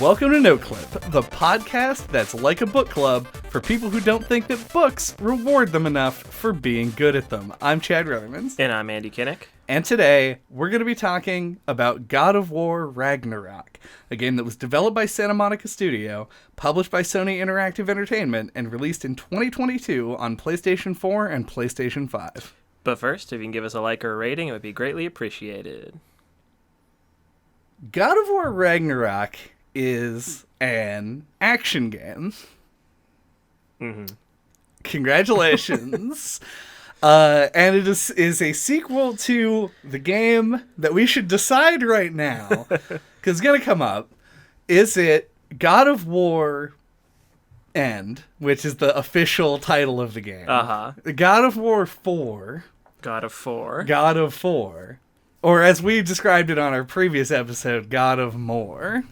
Welcome to No Clip, the podcast that's like a book club for people who don't think that books reward them enough for being good at them. I'm Chad Ruthermans. And I'm Andy Kinnick. And today, we're going to be talking about God of War Ragnarok, a game that was developed by Santa Monica Studio, published by Sony Interactive Entertainment, and released in 2022 on PlayStation 4 and PlayStation 5. But first, if you can give us a like or a rating, it would be greatly appreciated. God of War Ragnarok is an action game. Mm-hmm. Congratulations. And it is a sequel to the game that we should decide right now, because it's going to come up. Is it God of War End, which is the official title of the game? Uh-huh. God of War 4. God of 4. God of 4. Or as we described it on our previous episode, God of More.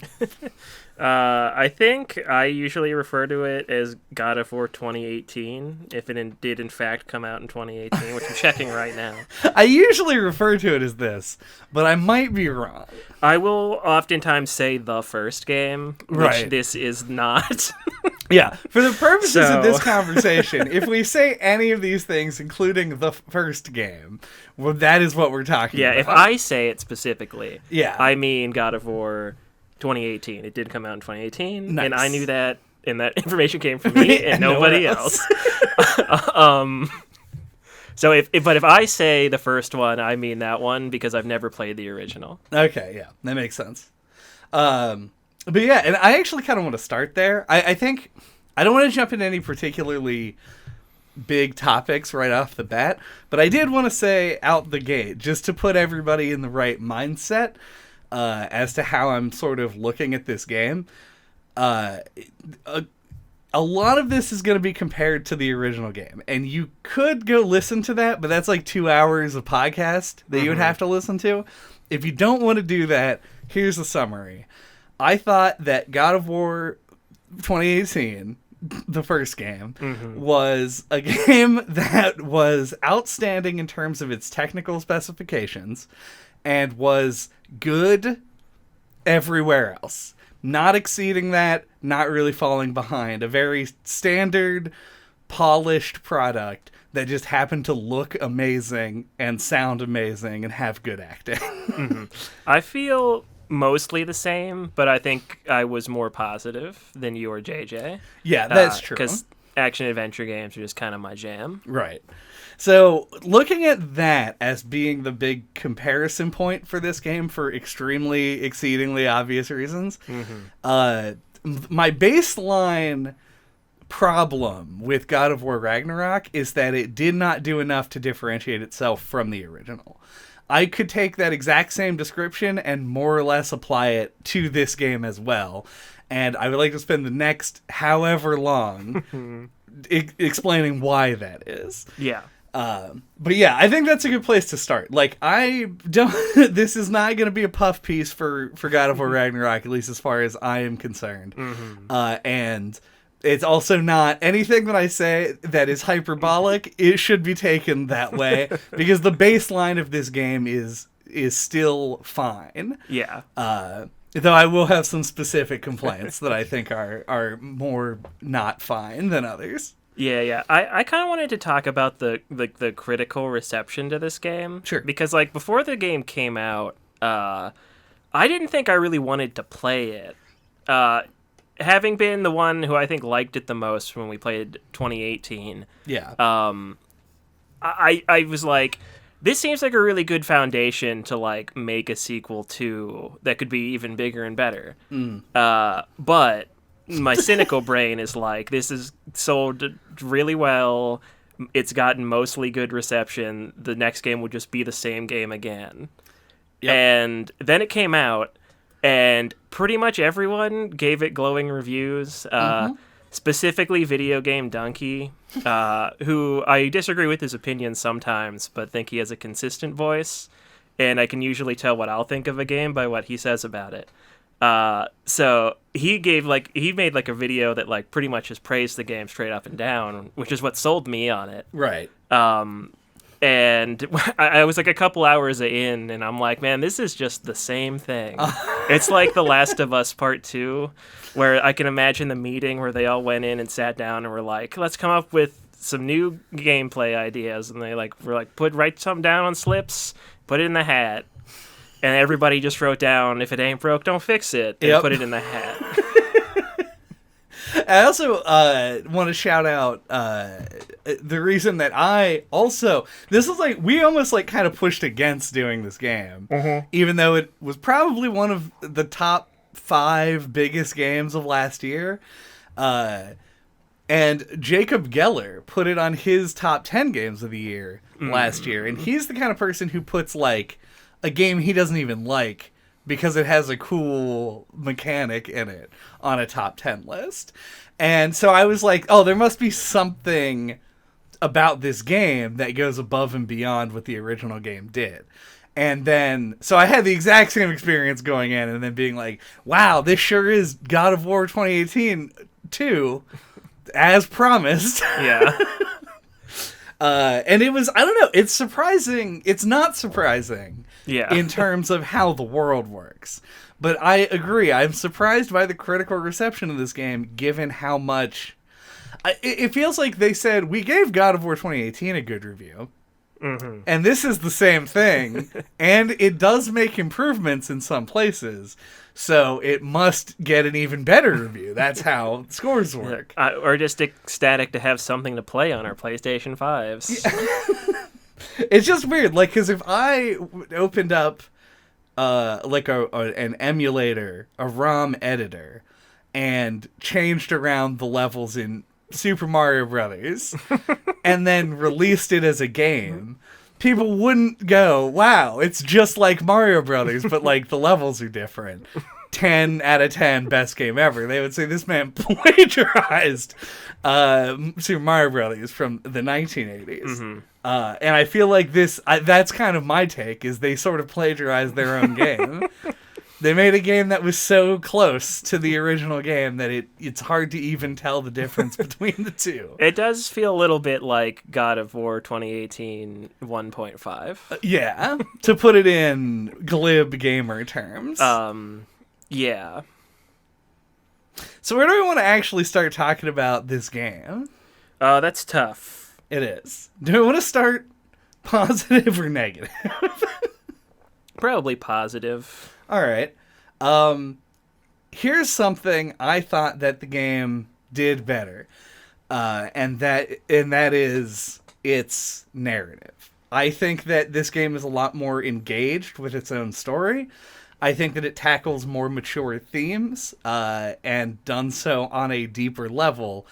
I think I usually refer to it as God of War 2018, if it did in fact come out in 2018, which I'm checking right now. I usually refer to it as this, but I might be wrong. I will oftentimes say the first game, which Right. this is not. Yeah, for the purposes of this conversation, if we say any of these things, including the first game, well, that is what we're talking about. Yeah, if I say it specifically, Yeah. I mean God of War 2018. It did come out in 2018, Nice. and I knew that, and that information came from me and nobody else. So if I say the first one, I mean that one because I've never played the original. Okay, yeah, that makes sense. But yeah, and I actually kind of want to start there. I think I don't want to jump into any particularly big topics right off the bat, but I did want to say out the gate, just to put everybody in the right mindset as to how I'm sort of looking at this game. A lot of this is going to be compared to the original game, and you could go listen to that, but that's like 2 hours of podcast that you would have to listen to. If you don't want to do that, here's the summary. I thought that God of War 2018, the first game, was a game that was outstanding in terms of its technical specifications and was good everywhere else. Not exceeding that, not really falling behind. A very standard, polished product that just happened to look amazing and sound amazing and have good acting. I feel mostly the same, but I think I was more positive than you or JJ. Yeah, that's true. Because action-adventure games are just kind of my jam. Right. So, looking at that as being the big comparison point for this game for extremely, exceedingly obvious reasons, my baseline problem with God of War Ragnarok is that it did not do enough to differentiate itself from the original. I could take that exact same description and more or less apply it to this game as well. And I would like to spend the next however long explaining why that is. Yeah. But yeah, I think that's a good place to start. Like, I don't... this is not going to be a puff piece for God of War Ragnarok, at least as far as I am concerned. And it's also not anything that I say that is hyperbolic. It should be taken that way, because the baseline of this game is still fine. Yeah. Though I will have some specific complaints that I think are more not fine than others. Yeah. I kind of wanted to talk about the critical reception to this game. Sure. Because, like, before the game came out, I didn't think I really wanted to play it. Having been the one who I think liked it the most when we played 2018. Yeah. I was like, this seems like a really good foundation to, like, make a sequel to that could be even bigger and better. But my cynical brain is like, this is sold really well. It's gotten mostly good reception. The next game would just be the same game again. Yep. And then it came out, and pretty much everyone gave it glowing reviews. Specifically Video Game Donkey, who I disagree with his opinions sometimes, but think he has a consistent voice, and I can usually tell what I'll think of a game by what he says about it. So he made like a video that like pretty much just praised the game straight up and down, which is what sold me on it. Right. And I was like a couple hours in, and I'm like, man, this is just the same thing. It's like The Last of Us Part 2, where I can imagine the meeting where they all went in and sat down and were like, let's come up with some new gameplay ideas. And they were like, write something down on slips, put it in the hat. And everybody just wrote down, if it ain't broke, don't fix it. And put it in the hat. I also want to shout out the reason that this is like, we almost like kind of pushed against doing this game, even though it was probably one of the top 5 biggest games of last year. And Jacob Geller put it on his top 10 games of the year last year. And he's the kind of person who puts like a game he doesn't even like because it has a cool mechanic in it on a top 10 list. And so I was like, oh, there must be something about this game that goes above and beyond what the original game did. And then, so I had the exact same experience going in and then being like, wow, this sure is God of War 2018 2, as promised. Yeah. And it was, I don't know, it's surprising. It's not surprising. Yeah. In terms of how the world works. But I agree. I'm surprised by the critical reception of this game, given how much... It feels like they said, we gave God of War 2018 a good review. Mm-hmm. And this is the same thing. And it does make improvements in some places. So it must get an even better review. That's how scores work. Or just ecstatic to have something to play on our PlayStation 5s. Yeah. It's just weird, like, because if I opened up, like, an emulator, a ROM editor, and changed around the levels in Super Mario Brothers, and then released it as a game, people wouldn't go, wow, it's just like Mario Brothers, but, like, the levels are different. 10 out of 10 best game ever. They would say this man plagiarized Super Mario Brothers from the 1980s. Mm-hmm. And I feel like that's kind of my take, is they sort of plagiarized their own game. They made a game that was so close to the original game that it's hard to even tell the difference between the two. It does feel a little bit like God of War 2018 1.5. Yeah, to put it in glib gamer terms. Yeah. So where do we want to actually start talking about this game? That's tough. It is. Do we want to start positive or negative? Probably positive. All right. Here's something I thought that the game did better, and that is its narrative. I think that this game is a lot more engaged with its own story. I think that it tackles more mature themes, and done so on a deeper level.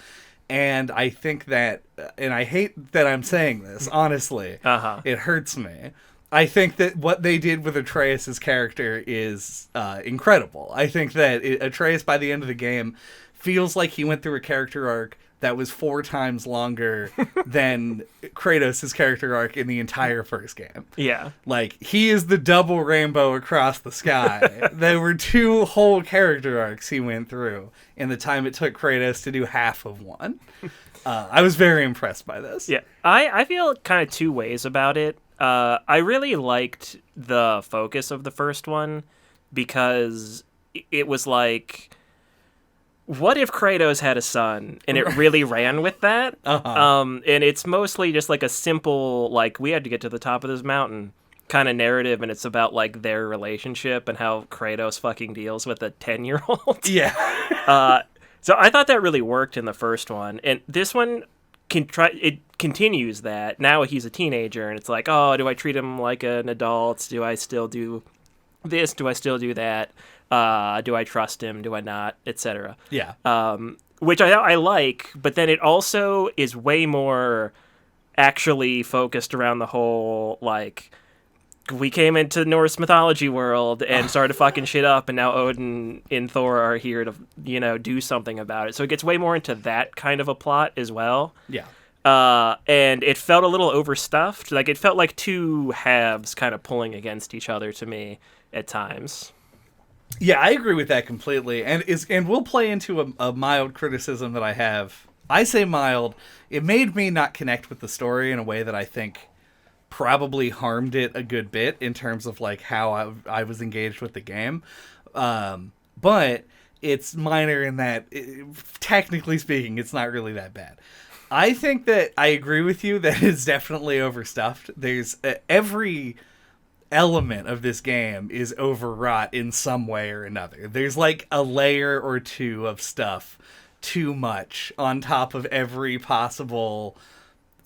And I think that, and I hate that I'm saying this, honestly, It hurts me. I think that what they did with Atreus' character is incredible. I think that Atreus, by the end of the game, feels like he went through a character arc that was 4 times longer than Kratos' character arc in the entire first game. Yeah. Like, he is the double rainbow across the sky. There were 2 whole character arcs he went through in the time it took Kratos to do half of one. I was very impressed by this. Yeah. I feel kind of 2 ways about it. I really liked the focus of the first one because it was like, what if Kratos had a son? And it really ran with that. And it's mostly just like a simple, like, we had to get to the top of this mountain kind of narrative, and it's about like their relationship and how Kratos fucking deals with a 10-year-old. Yeah. So I thought that really worked in the first one, and this one continues that. Now he's a teenager, and it's like, oh, do I treat him like an adult? Do I still do this? Do I still do that? Do I trust him? Do I not? Etc. Yeah. Which I like, but then it also is way more actually focused around the whole, like, we came into Norse mythology world and started fucking shit up, and now Odin and Thor are here to, do something about it. So it gets way more into that kind of a plot as well. Yeah. And it felt a little overstuffed. Like, it felt like 2 halves kind of pulling against each other to me at times. Yeah, I agree with that completely. And we'll play into a mild criticism that I have. I say mild. It made me not connect with the story in a way that I think probably harmed it a good bit in terms of like how I was engaged with the game. But it's minor in that, technically speaking, it's not really that bad. I think that I agree with you that it's definitely overstuffed. There's every element of this game is overwrought in some way or another. There's like a layer or two of stuff too much on top of every possible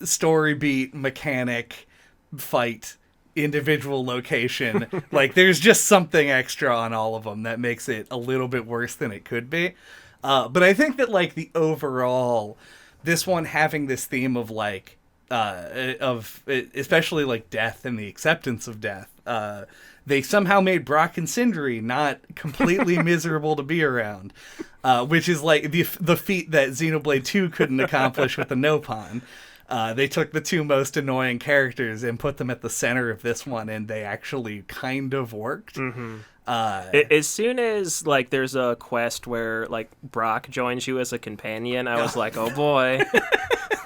story beat, mechanic, fight, individual location. Like there's just something extra on all of them that makes it a little bit worse than it could be. But I think that like the overall, this one having this theme of like of especially like death and the acceptance of death. They somehow made Brock and Sindri not completely miserable to be around, which is like the feat that Xenoblade 2 couldn't accomplish with the Nopon. They took the two most annoying characters and put them at the center of this one, and they actually kind of worked. Mm-hmm. As soon as like there's a quest where like Brock joins you as a companion, I was like, oh boy.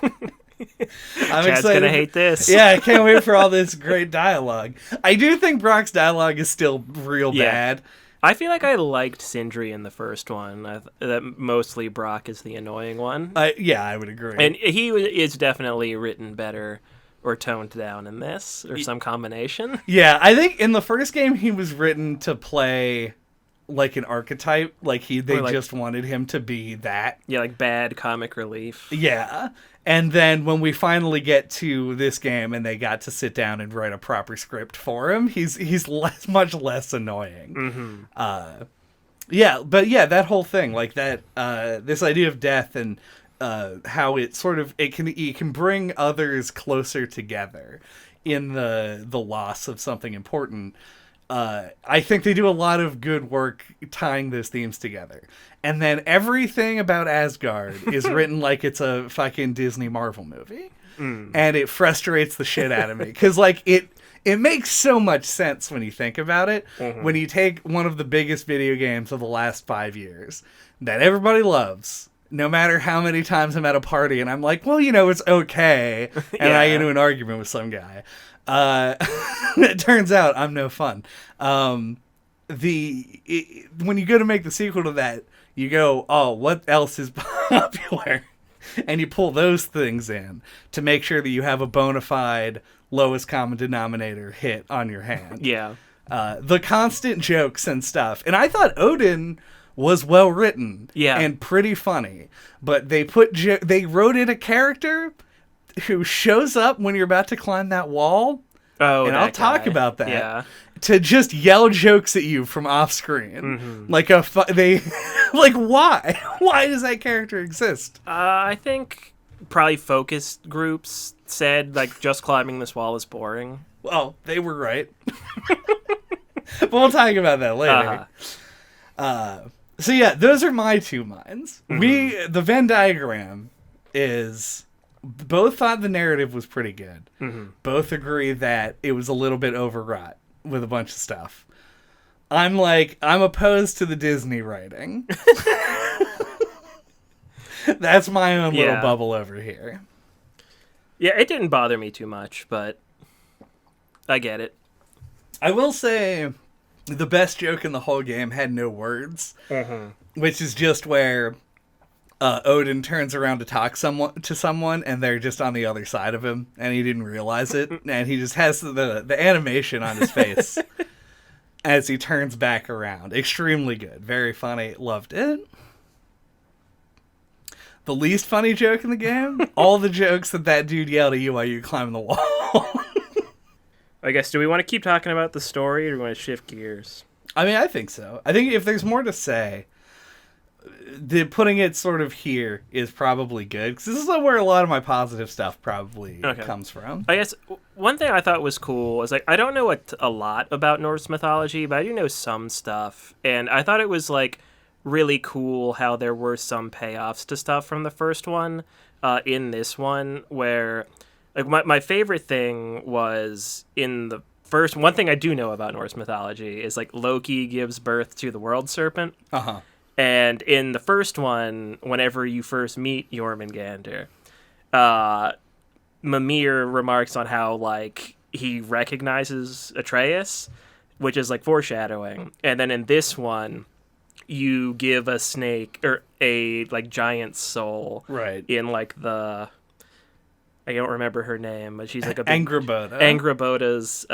I'm Chad's excited. Gonna hate this. Yeah, I can't wait for all this great dialogue. I do think Brock's dialogue is still real bad. I feel like I liked Sindri in the first one. That mostly Brock is the annoying one. Yeah, I would agree. And he is definitely written better or toned down in this, or some combination. Yeah, I think in the first game he was written to play like an archetype. Like they just wanted him to be that. Yeah, like bad comic relief. Yeah. And then when we finally get to this game and they got to sit down and write a proper script for him, he's much less annoying. Mm-hmm. That whole thing, like that, this idea of death and how it sort of it can bring others closer together in the loss of something important. I think they do a lot of good work tying those themes together. And then everything about Asgard is written like it's a fucking Disney Marvel movie. And it frustrates the shit out of me. Because, like, it makes so much sense when you think about it. Mm-hmm. When you take one of the biggest video games of the last 5 years that everybody loves, no matter how many times I'm at a party and I'm like, well, it's okay. And I get into an argument with some guy. It turns out I'm no fun. When you go to make the sequel to that, you go, oh, what else is popular? And you pull those things in to make sure that you have a bona fide lowest common denominator hit on your hand. Yeah. The constant jokes and stuff. And I thought Odin was well written and pretty funny, but they wrote in a character who shows up when you're about to climb that wall. Oh, and I'll talk about that. Yeah. To just yell jokes at you from off screen. Mm-hmm. Like why? Why does that character exist? I think probably focus groups said like just climbing this wall is boring. Well, they were right. But we'll talk about that later. So yeah, those are my two minds. Mm-hmm. The Venn diagram is both thought the narrative was pretty good. Mm-hmm. Both agree that it was a little bit overwrought with a bunch of stuff. I'm opposed to the Disney writing. That's my own little bubble over here. Yeah, it didn't bother me too much, but I get it. I will say the best joke in the whole game had no words, which is just where Odin turns around to talk to someone, and they're just on the other side of him, and he didn't realize it, and he just has the animation on his face as he turns back around. Extremely good. Very funny. Loved it. The least funny joke in the game? All the jokes that dude yelled at you while you climbing the wall. I guess, do we want to keep talking about the story, or do we want to shift gears? I mean, I think so. I think if there's more to say, putting it sort of here is probably good, because this is where a lot of my positive stuff probably comes from. I guess one thing I thought was cool is, like, I don't know a lot about Norse mythology, but I do know some stuff, and I thought it was, like, really cool how there were some payoffs to stuff from the first one in this one, where, like, my favorite thing was in the first one thing I do know about Norse mythology is, like, Loki gives birth to the world serpent. Uh-huh. And in the first one, whenever you first meet Jormungandr, Mimir remarks on how, like, he recognizes Atreus, which is like foreshadowing. And then in this one, you give a snake or a like giant soul, Right. in like I don't remember her name, but she's like a big Angraboda. Angraboda's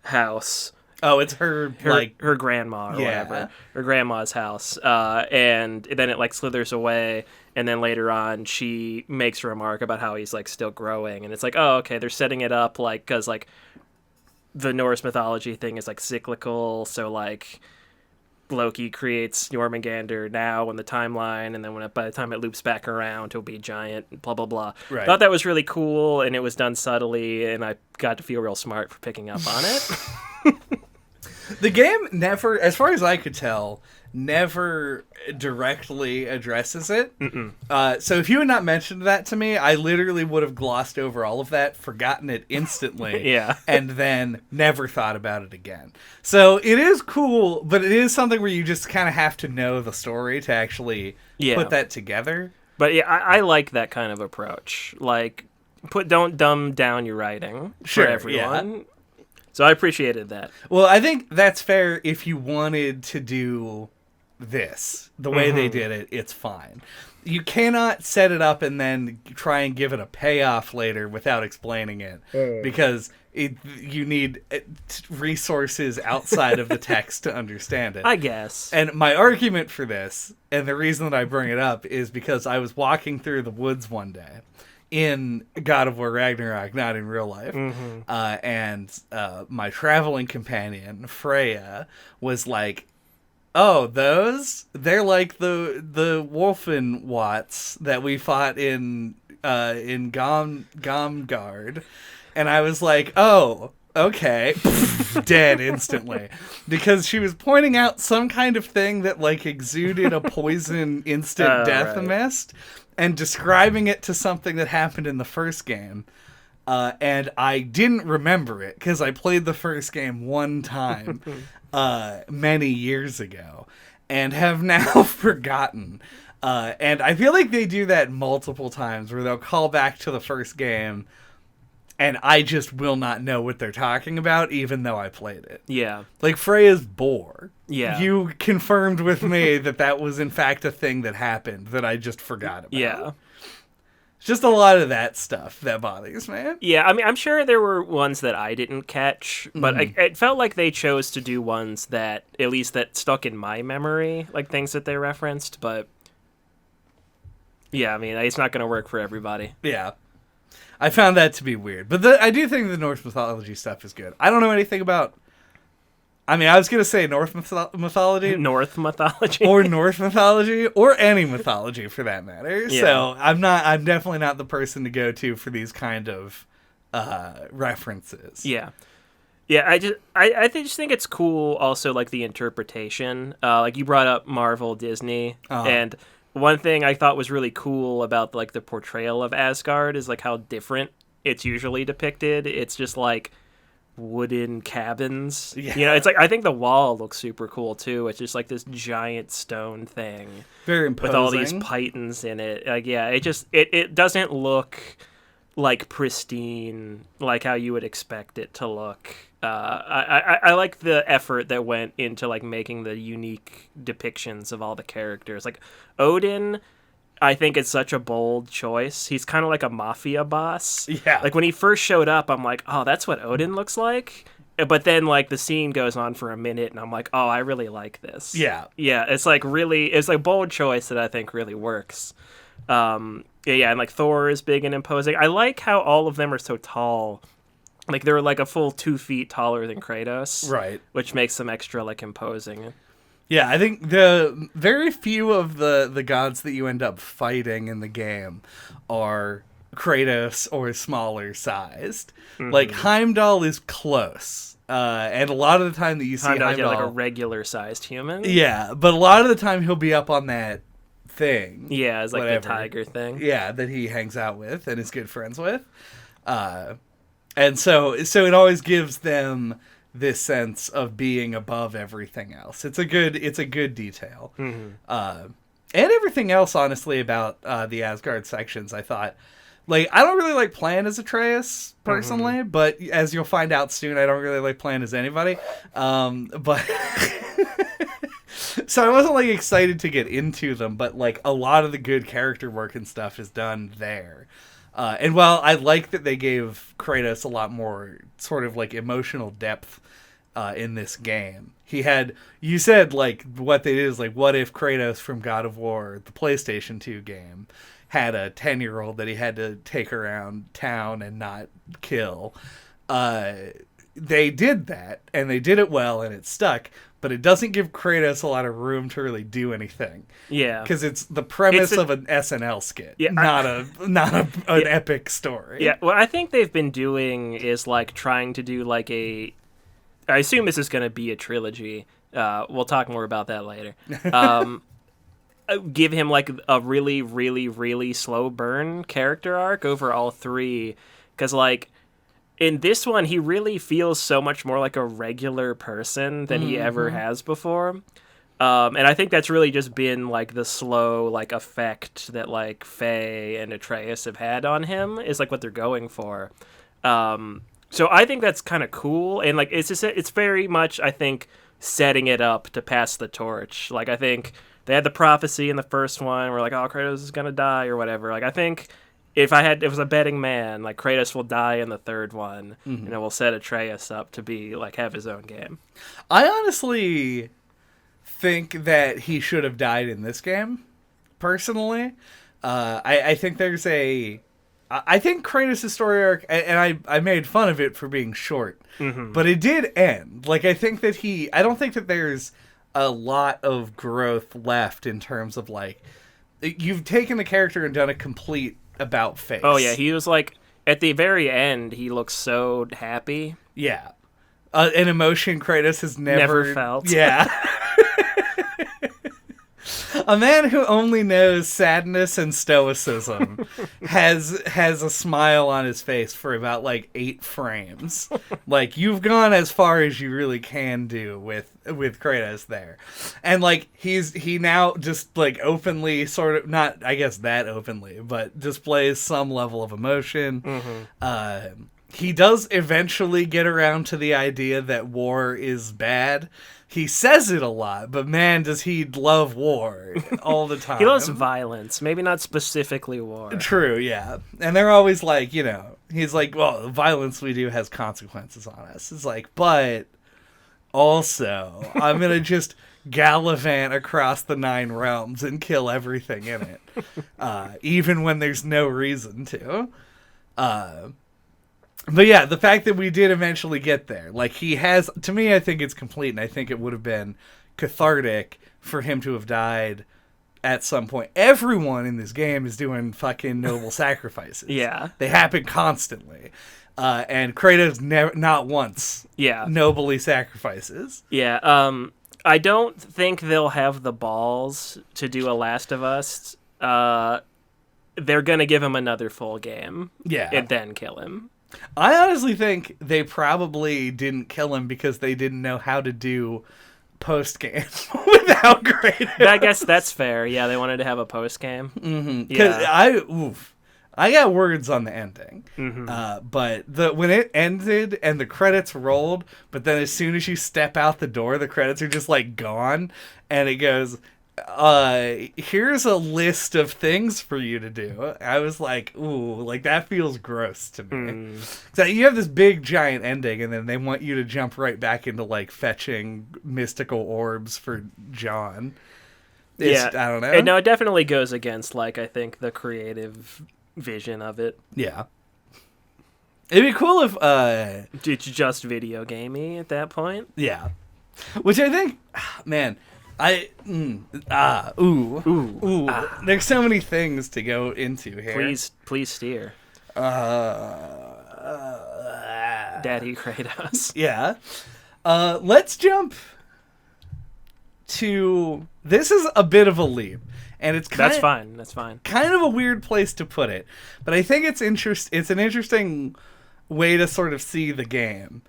house. Oh, it's her like her grandma or whatever. Her grandma's house. And then it like slithers away, and then later on she makes a remark about how he's like still growing, and it's like, oh, okay, they're setting it up like cuz like the Norse mythology thing is like cyclical, so like Loki creates Jormungandr now in the timeline, and then by the time it loops back around, he'll be giant, blah, blah, blah. Right. Thought that was really cool, and it was done subtly, and I got to feel real smart for picking up on it. The game never, as far as I could tell, never directly addresses it. So if you had not mentioned that to me, I literally would have glossed over all of that, forgotten it instantly, Yeah. and then never thought about it again. So it is cool, but it is something where you just kind of have to know the story to actually put that together. But yeah, I like that kind of approach. Like, don't dumb down your writing for everyone. Yeah. So I appreciated that. Well, I think that's fair if you wanted to do this the way they did it. It's fine. You cannot set it up and then try and give it a payoff later without explaining it, because you need resources outside of the text to understand it, I guess. And my argument for this, and the reason that I bring it up, is because I was walking through the woods one day in God of War Ragnarok, not in real life, and my traveling companion Freya was like, "Oh, they're like the Wolfenwatts that we fought in Gomgard," and I was like, "Oh, okay," dead instantly, because she was pointing out some kind of thing that like exuded a poison instant death mist, and describing it to something that happened in the first game. And I didn't remember it because I played the first game one time many years ago and have now forgotten. And I feel like they do that multiple times where they'll call back to the first game and I just will not know what they're talking about even though I played it. Yeah. Like Freya's boar. Yeah. You confirmed with me that was in fact a thing that happened that I just forgot about. Yeah. Just a lot of that stuff that bothers me. Yeah, I mean, I'm sure there were ones that I didn't catch, but it felt like they chose to do ones that, at least that stuck in my memory, like things that they referenced, but yeah, I mean, it's not going to work for everybody. Yeah. I found that to be weird. But I do think the Norse mythology stuff is good. I don't know anything about... I mean, I was going to say North mythology. North mythology. Or North mythology, or any mythology for that matter. Yeah. So I'm definitely not the person to go to for these kind of references. Yeah. Yeah, I just think it's cool also, like, the interpretation. Like, you brought up Marvel, Disney, and one thing I thought was really cool about, like, the portrayal of Asgard is, like, how different it's usually depicted. It's just, like, wooden cabins. Yeah. You know, it's like, I think the wall looks super cool too. It's just like this giant stone thing. Very imposing. With all these pythons in it. Like, yeah, it doesn't look like pristine, like how you would expect it to look. I like the effort that went into like making the unique depictions of all the characters. Like Odin, I think it's such a bold choice. He's kind of like a mafia boss. Yeah. Like when he first showed up, I'm like, oh, that's what Odin looks like. But then like the scene goes on for a minute and I'm like, oh, I really like this. Yeah. Yeah. It's like a bold choice that I think really works. Yeah. And like Thor is big and imposing. I like how all of them are so tall. Like they're like a full 2 feet taller than Kratos. Right. Which makes them extra like imposing. Yeah, I think the very few of the gods that you end up fighting in the game are Kratos or smaller sized. Mm-hmm. Like Heimdall is close, and a lot of the time that you see Heimdall, like a regular sized human. Yeah, but a lot of the time he'll be up on that thing. Yeah, it's like the tiger thing. Yeah, that he hangs out with and is good friends with, and so it always gives them this sense of being above everything else. It's a good detail. Mm-hmm. And everything else, honestly, about the Asgard sections, I thought Like, I don't really like playing as Atreus, personally, but as you'll find out soon, I don't really like playing as anybody. But... So I wasn't, like, excited to get into them, but, like, a lot of the good character work and stuff is done there. And while I like that they gave Kratos a lot more sort of, like, emotional depth in this game. He had, you said, like, what they did is, like, what if Kratos from God of War, the PlayStation 2 game, had a 10-year-old that he had to take around town and not kill. They did that, and they did it well, and it stuck, but it doesn't give Kratos a lot of room to really do anything. Yeah. Because it's the premise of an SNL skit, not an epic story. Yeah, what I think they've been doing is, like, trying to do, like, I assume this is going to be a trilogy. We'll talk more about that later. Give him, like, a really, really, really slow burn character arc over all three. Because, like, in this one, he really feels so much more like a regular person than he ever has before. And I think that's really just been, like, the slow, like, effect that, like, Faye and Atreus have had on him is, like, what they're going for. So I think that's kind of cool. And, like, it's very much, I think, setting it up to pass the torch. Like, I think they had the prophecy in the first one where, like, oh, Kratos is going to die or whatever. Like, I think if it was a betting man, like, Kratos will die in the third one, and it will set Atreus up to be, like, have his own game. I honestly think that he should have died in this game, personally. I think there's I think Kratos' story arc, and I made fun of it for being short, but it did end. Like, I don't think that there's a lot of growth left in terms of, like, you've taken the character and done a complete about face. Oh, yeah, he was, like, at the very end, he looks so happy. Yeah. An emotion Kratos has never felt. Yeah. A man who only knows sadness and stoicism has a smile on his face for about, like, 8 frames. Like, you've gone as far as you really can do with Kratos there. And, like, he now just, like, openly sort of, not, I guess, that openly, but displays some level of emotion. He does eventually get around to the idea that war is bad. He says it a lot, but man, does he love war all the time. He loves violence, maybe not specifically war. True, yeah. And they're always like, you know, he's like, well, the violence we do has consequences on us. It's like, but also, I'm going to just gallivant across the 9 realms and kill everything in it, even when there's no reason to. But yeah, the fact that we did eventually get there, like, he has, to me, I think it's complete, and I think it would have been cathartic for him to have died at some point. Everyone in this game is doing fucking noble sacrifices. Yeah. They happen constantly. And Kratos not once nobly sacrifices. Yeah, I don't think they'll have the balls to do a Last of Us. They're going to give him another full game. Yeah. And then kill him. I honestly think they probably didn't kill him because they didn't know how to do post-game without Kratos. I guess that's fair. Yeah, they wanted to have a post-game. Because I got words on the ending. But when it ended and the credits rolled, but then as soon as you step out the door, the credits are just, like, gone. And it goes, here's a list of things for you to do. I was like, ooh, like, that feels gross to me. So you have this big giant ending, and then they want you to jump right back into, like, fetching mystical orbs for John. I don't know. No, it definitely goes against, like, I think the creative vision of it. Yeah. It'd be cool if it's just video gamey at that point. Yeah. Which I think, man, there's so many things to go into here. Please steer. Daddy Kratos. Yeah. Let's jump to, this is a bit of a leap. And That's fine. Kind of a weird place to put it, but I think it's an interesting way to sort of see the game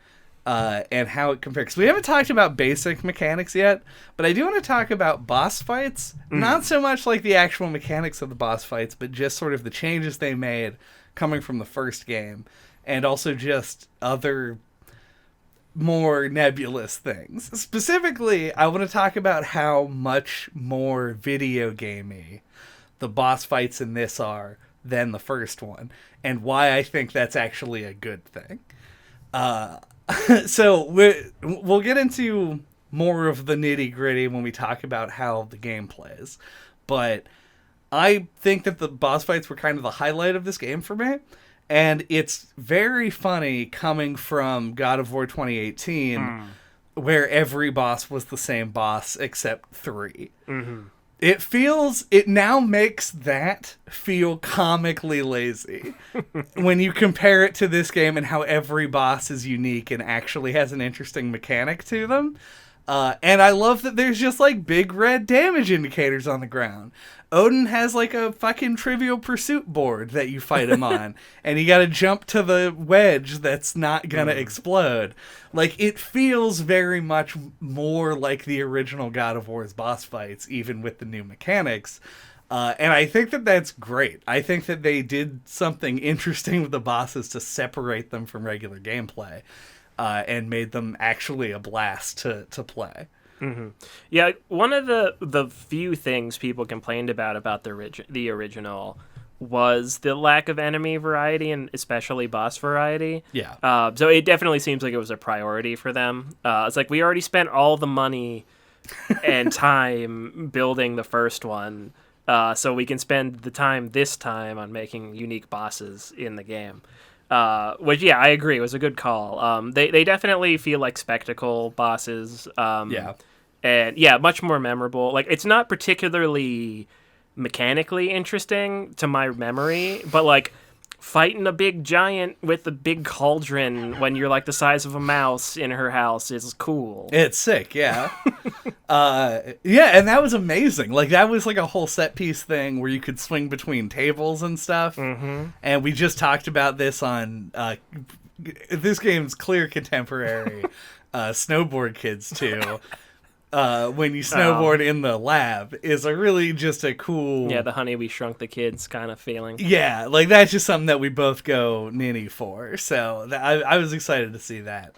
and how it compares. We haven't talked about basic mechanics yet, but I do want to talk about boss fights. Not so much like the actual mechanics of the boss fights, but just sort of the changes they made coming from the first game, and also just other more nebulous things. Specifically, I want to talk about how much more video gamey the boss fights in this are than the first one, and why I think that's actually a good thing. So we'll get into more of the nitty-gritty when we talk about how the game plays, but I think that the boss fights were kind of the highlight of this game for me. And it's very funny coming from God of War 2018, where every boss was the same boss except 3. Mm-hmm. It now makes that feel comically lazy when you compare it to this game and how every boss is unique and actually has an interesting mechanic to them. And I love that there's just like big red damage indicators on the ground. Odin has like a fucking Trivial Pursuit board that you fight him on, and you gotta jump to the wedge that's not gonna explode. Like, it feels very much more like the original God of War's boss fights, even with the new mechanics. And I think that that's great. I think that they did something interesting with the bosses to separate them from regular gameplay, and made them actually a blast to play. Mm-hmm. Yeah, one of the few things people complained about the original was the lack of enemy variety and especially boss variety. Yeah. So it definitely seems like it was a priority for them. It's like we already spent all the money and time building the first one, so we can spend the time this time on making unique bosses in the game. Which, yeah, I agree. It was a good call. They definitely feel like spectacle bosses. And, yeah, much more memorable. Like, it's not particularly mechanically interesting to my memory, but, like, fighting a big giant with a big cauldron when you're, like, the size of a mouse in her house is cool. It's sick, yeah. Yeah, and that was amazing. Like, that was, like, a whole set-piece thing where you could swing between tables and stuff. Mm-hmm. And we just talked about this on this game's clear contemporary, Snowboard Kids 2. When you snowboard in the lab is a really just a cool... Yeah, the Honey, We Shrunk the Kids kind of feeling. Yeah, like that's just something that we both go ninny for. So I was excited to see that.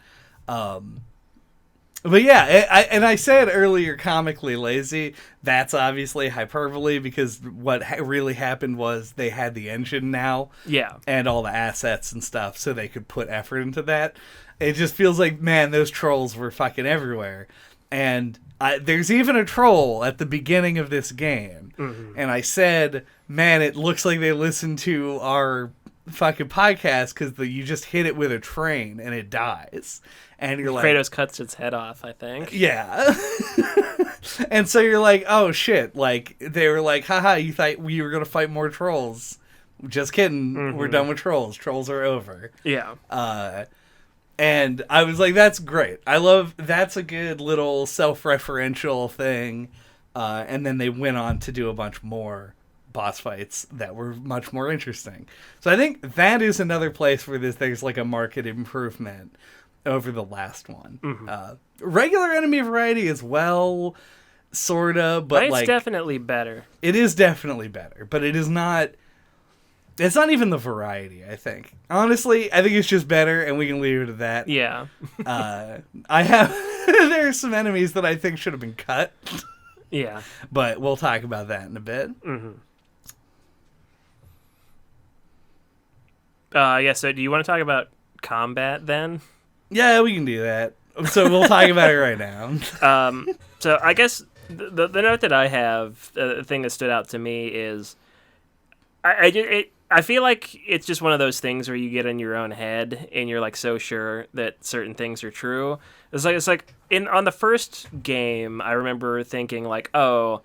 But yeah, I said earlier comically lazy. That's obviously hyperbole because what really happened was they had the engine now. Yeah. And all the assets and stuff so they could put effort into that. It just feels like, man, those trolls were fucking everywhere. And there's even a troll at the beginning of this game. Mm-hmm. And I said, man, it looks like they listened to our fucking podcast because you just hit it with a train and it dies. And you're like... Kratos cuts its head off, I think. Yeah. And so you're like, oh shit. Like, they were like, haha, you thought we were going to fight more trolls. Just kidding. Mm-hmm. We're done with trolls. Trolls are over. Yeah. And I was like, that's great. That's a good little self-referential thing. And then they went on to do a bunch more boss fights that were much more interesting. So I think that is another place where there's like a marked improvement over the last one. Mm-hmm. Regular enemy variety as well, sorta, but it's like... It's definitely better. It is definitely better, but it is not... It's not even the variety, I think. Honestly, I think it's just better, and we can leave it at that. Yeah. There are some enemies that I think should have been cut. Yeah. But we'll talk about that in a bit. Mm-hmm. Yeah, so do you want to talk about combat, then? Yeah, we can do that. So we'll talk about it right now. So I guess the note that I have, the thing that stood out to me is... I feel like it's just one of those things where you get in your own head and you're like so sure that certain things are true. It's like on the first game, I remember thinking like, oh,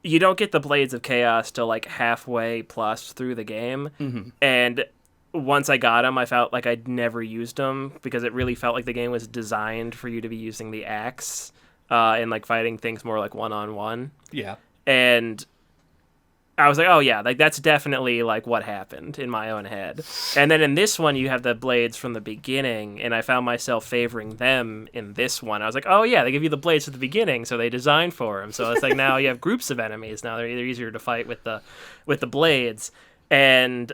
you don't get the Blades of Chaos till like halfway plus through the game. Mm-hmm. And once I got them, I felt like I'd never used them because it really felt like the game was designed for you to be using the axe and like fighting things more like one-on-one. Yeah. And I was like, oh yeah, like that's definitely like what happened in my own head. And then in this one, you have the blades from the beginning, and I found myself favoring them in this one. I was like, oh yeah, they give you the blades at the beginning, so they designed for them. So it's like now you have groups of enemies. Now they're easier to fight with the blades. And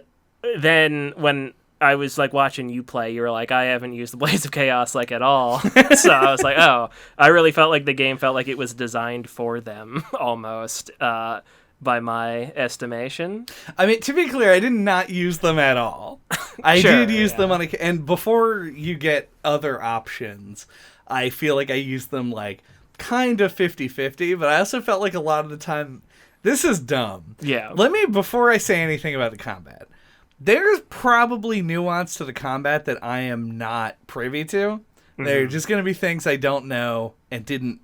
then when I was like watching you play, you were like, I haven't used the Blades of Chaos like at all. So I was like, oh, I really felt like the game felt like it was designed for them almost, by my estimation. I mean, to be clear, I did not use them at all. I Sure, did use them and before you get other options, I feel like I used them like kind of 50-50, but I also felt like a lot of the time, this is dumb. Yeah. Before I say anything about the combat, there's probably nuance to the combat that I am not privy to. Mm-hmm. There are just going to be things I don't know and didn't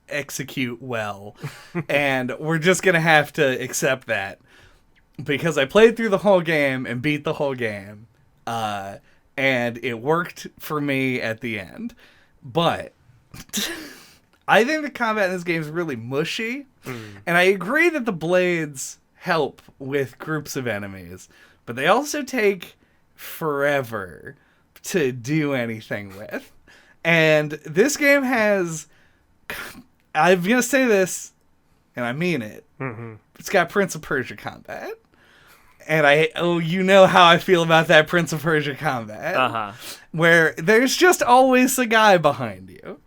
execute well. And we're just going to have to accept that. Because I played through the whole game and beat the whole game. And it worked for me at the end. But I think the combat in this game is really mushy. And I agree that the blades help with groups of enemies. But they also take forever to do anything with. And this game has... I'm going to say this, and I mean it. Mm-hmm. It's got Prince of Persia combat. And you know how I feel about that Prince of Persia combat. Uh-huh. Where there's just always a guy behind you.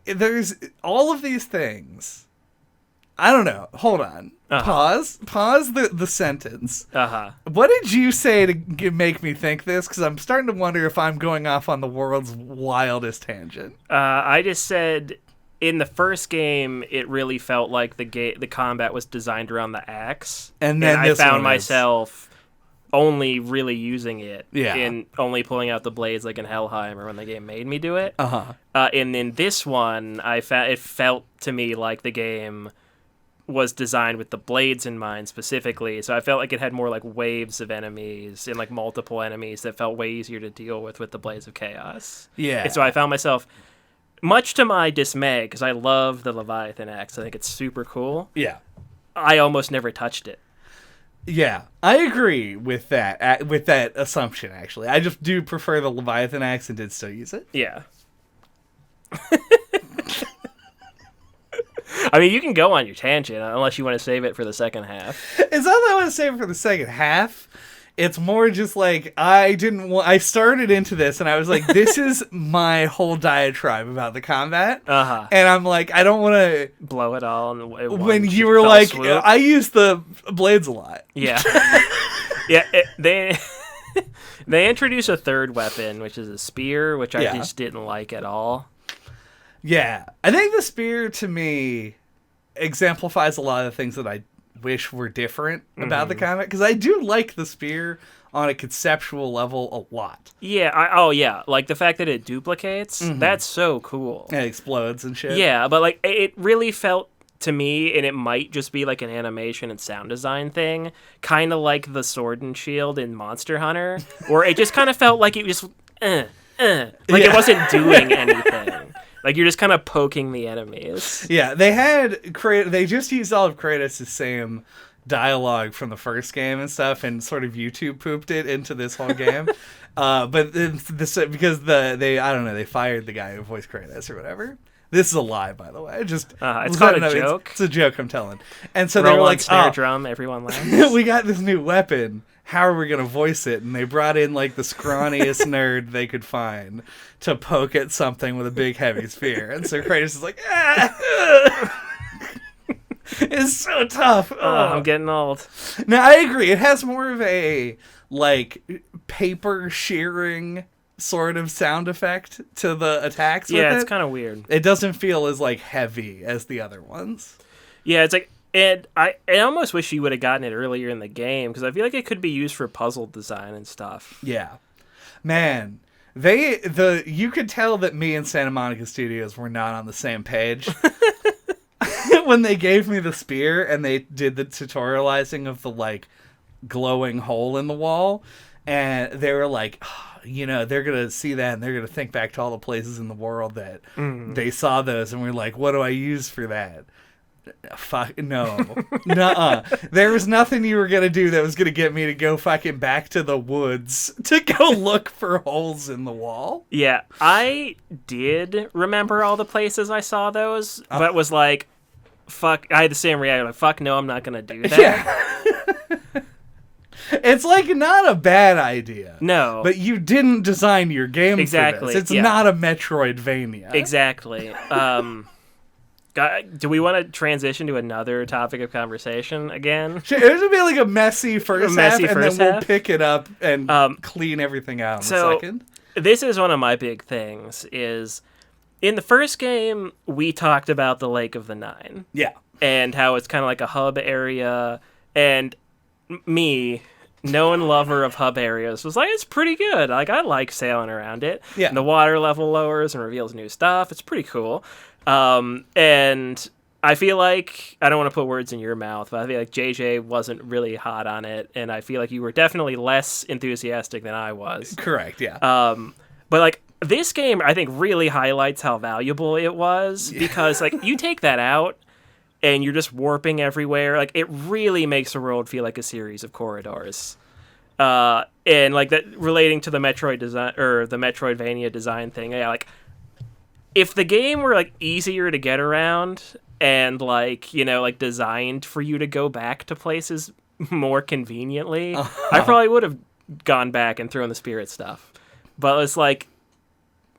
There's all of these things. I don't know. Hold on. Uh-huh. Pause the sentence. Uh-huh. What did you say to make me think this? Because I'm starting to wonder if I'm going off on the world's wildest tangent. I just said, in the first game, it really felt like the combat was designed around the axe. And then I found myself only really using it. Yeah. And only pulling out the blades like in Helheim when the game made me do it. Uh-huh. And in this one, it felt to me like the game was designed with the blades in mind specifically, so I felt like it had more like waves of enemies and like multiple enemies that felt way easier to deal with the Blades of Chaos. Yeah. And so I found myself, much to my dismay, because I love the Leviathan axe, I think it's super cool. Yeah. I almost never touched it. Yeah, I agree with that assumption, actually. I just do prefer the Leviathan axe and did still use it. Yeah. I mean, you can go on your tangent, unless you want to save it for the second half. It's not that I want to save it for the second half. It's more just like, I started into this, and I was like, this is my whole diatribe about the combat. Uh-huh. And I'm like, I don't want to... blow it all. When you were like, swoop. I use the blades a lot. Yeah. Yeah, they introduce a third weapon, which is a spear, which I just didn't like at all. Yeah. I think the spear, to me, exemplifies a lot of the things that I wish were different about the combat, because I do like the spear on a conceptual level a lot. Yeah, like the fact that it duplicates, that's so cool. And it explodes and shit. Yeah, but like it really felt to me, and it might just be like an animation and sound design thing, kind of like the sword and shield in Monster Hunter, where it just kind of felt like it was it wasn't doing anything. Like, you're just kind of poking the enemies. Yeah, they just used all of Kratos' same dialogue from the first game and stuff, and sort of YouTube pooped it into this whole game. But because they fired the guy who voiced Kratos or whatever. This is a lie, by the way. It's not a joke. It's a joke I'm telling. And so they were like, snare drum, everyone laughs. We got this new weapon. How are we going to voice it? And they brought in like the scrawniest nerd they could find to poke at something with a big heavy spear. And so Kratos is like, it's so tough. I'm getting old. Now, I agree. It has more of a like paper shearing sort of sound effect to the attacks. Yeah, it's kind of weird. It doesn't feel as like heavy as the other ones. Yeah, it's like, and I almost wish you would have gotten it earlier in the game, because I feel like it could be used for puzzle design and stuff. Yeah, man, you could tell that me and Santa Monica Studios were not on the same page when they gave me the spear and they did the tutorializing of the like glowing hole in the wall, and they were like, they're gonna see that and they're gonna think back to all the places in the world that they saw those, and we're like, what do I use for that? Fuck no. Nuh-uh. There was nothing you were gonna do that was gonna get me to go fucking back to the woods to go look for holes in the wall. Yeah, I did remember all the places I saw those, but was like, fuck, I had the same reaction, like, fuck no, I'm not gonna do that. Yeah. It's like not a bad idea. No. But you didn't design your game Exactly, for this. It's yeah. not a Metroidvania. Exactly. Do we want to transition to another topic of conversation again? Sure, it would be like a messy first half, and then we'll half. pick it up and clean everything out in a second. This is one of my big things, is in the first game, we talked about the Lake of the Nine. Yeah. And how it's kind of like a hub area. And me, known lover of hub areas, was like, it's pretty good. Like, I like sailing around it. Yeah. And the water level lowers and reveals new stuff. It's pretty cool. And I feel like, I don't want to put words in your mouth, but I feel like JJ wasn't really hot on it. And I feel like you were definitely less enthusiastic than I was. Correct, yeah. But like, this game, I think, really highlights how valuable it was. Because, like, you take that out, and you're just warping everywhere. Like, it really makes the world feel like a series of corridors. And like that relating to the Metroid design or the Metroidvania design thing. Yeah, like if the game were like easier to get around and like, you know, like designed for you to go back to places more conveniently, I probably would have gone back and thrown the spirit stuff. But it's like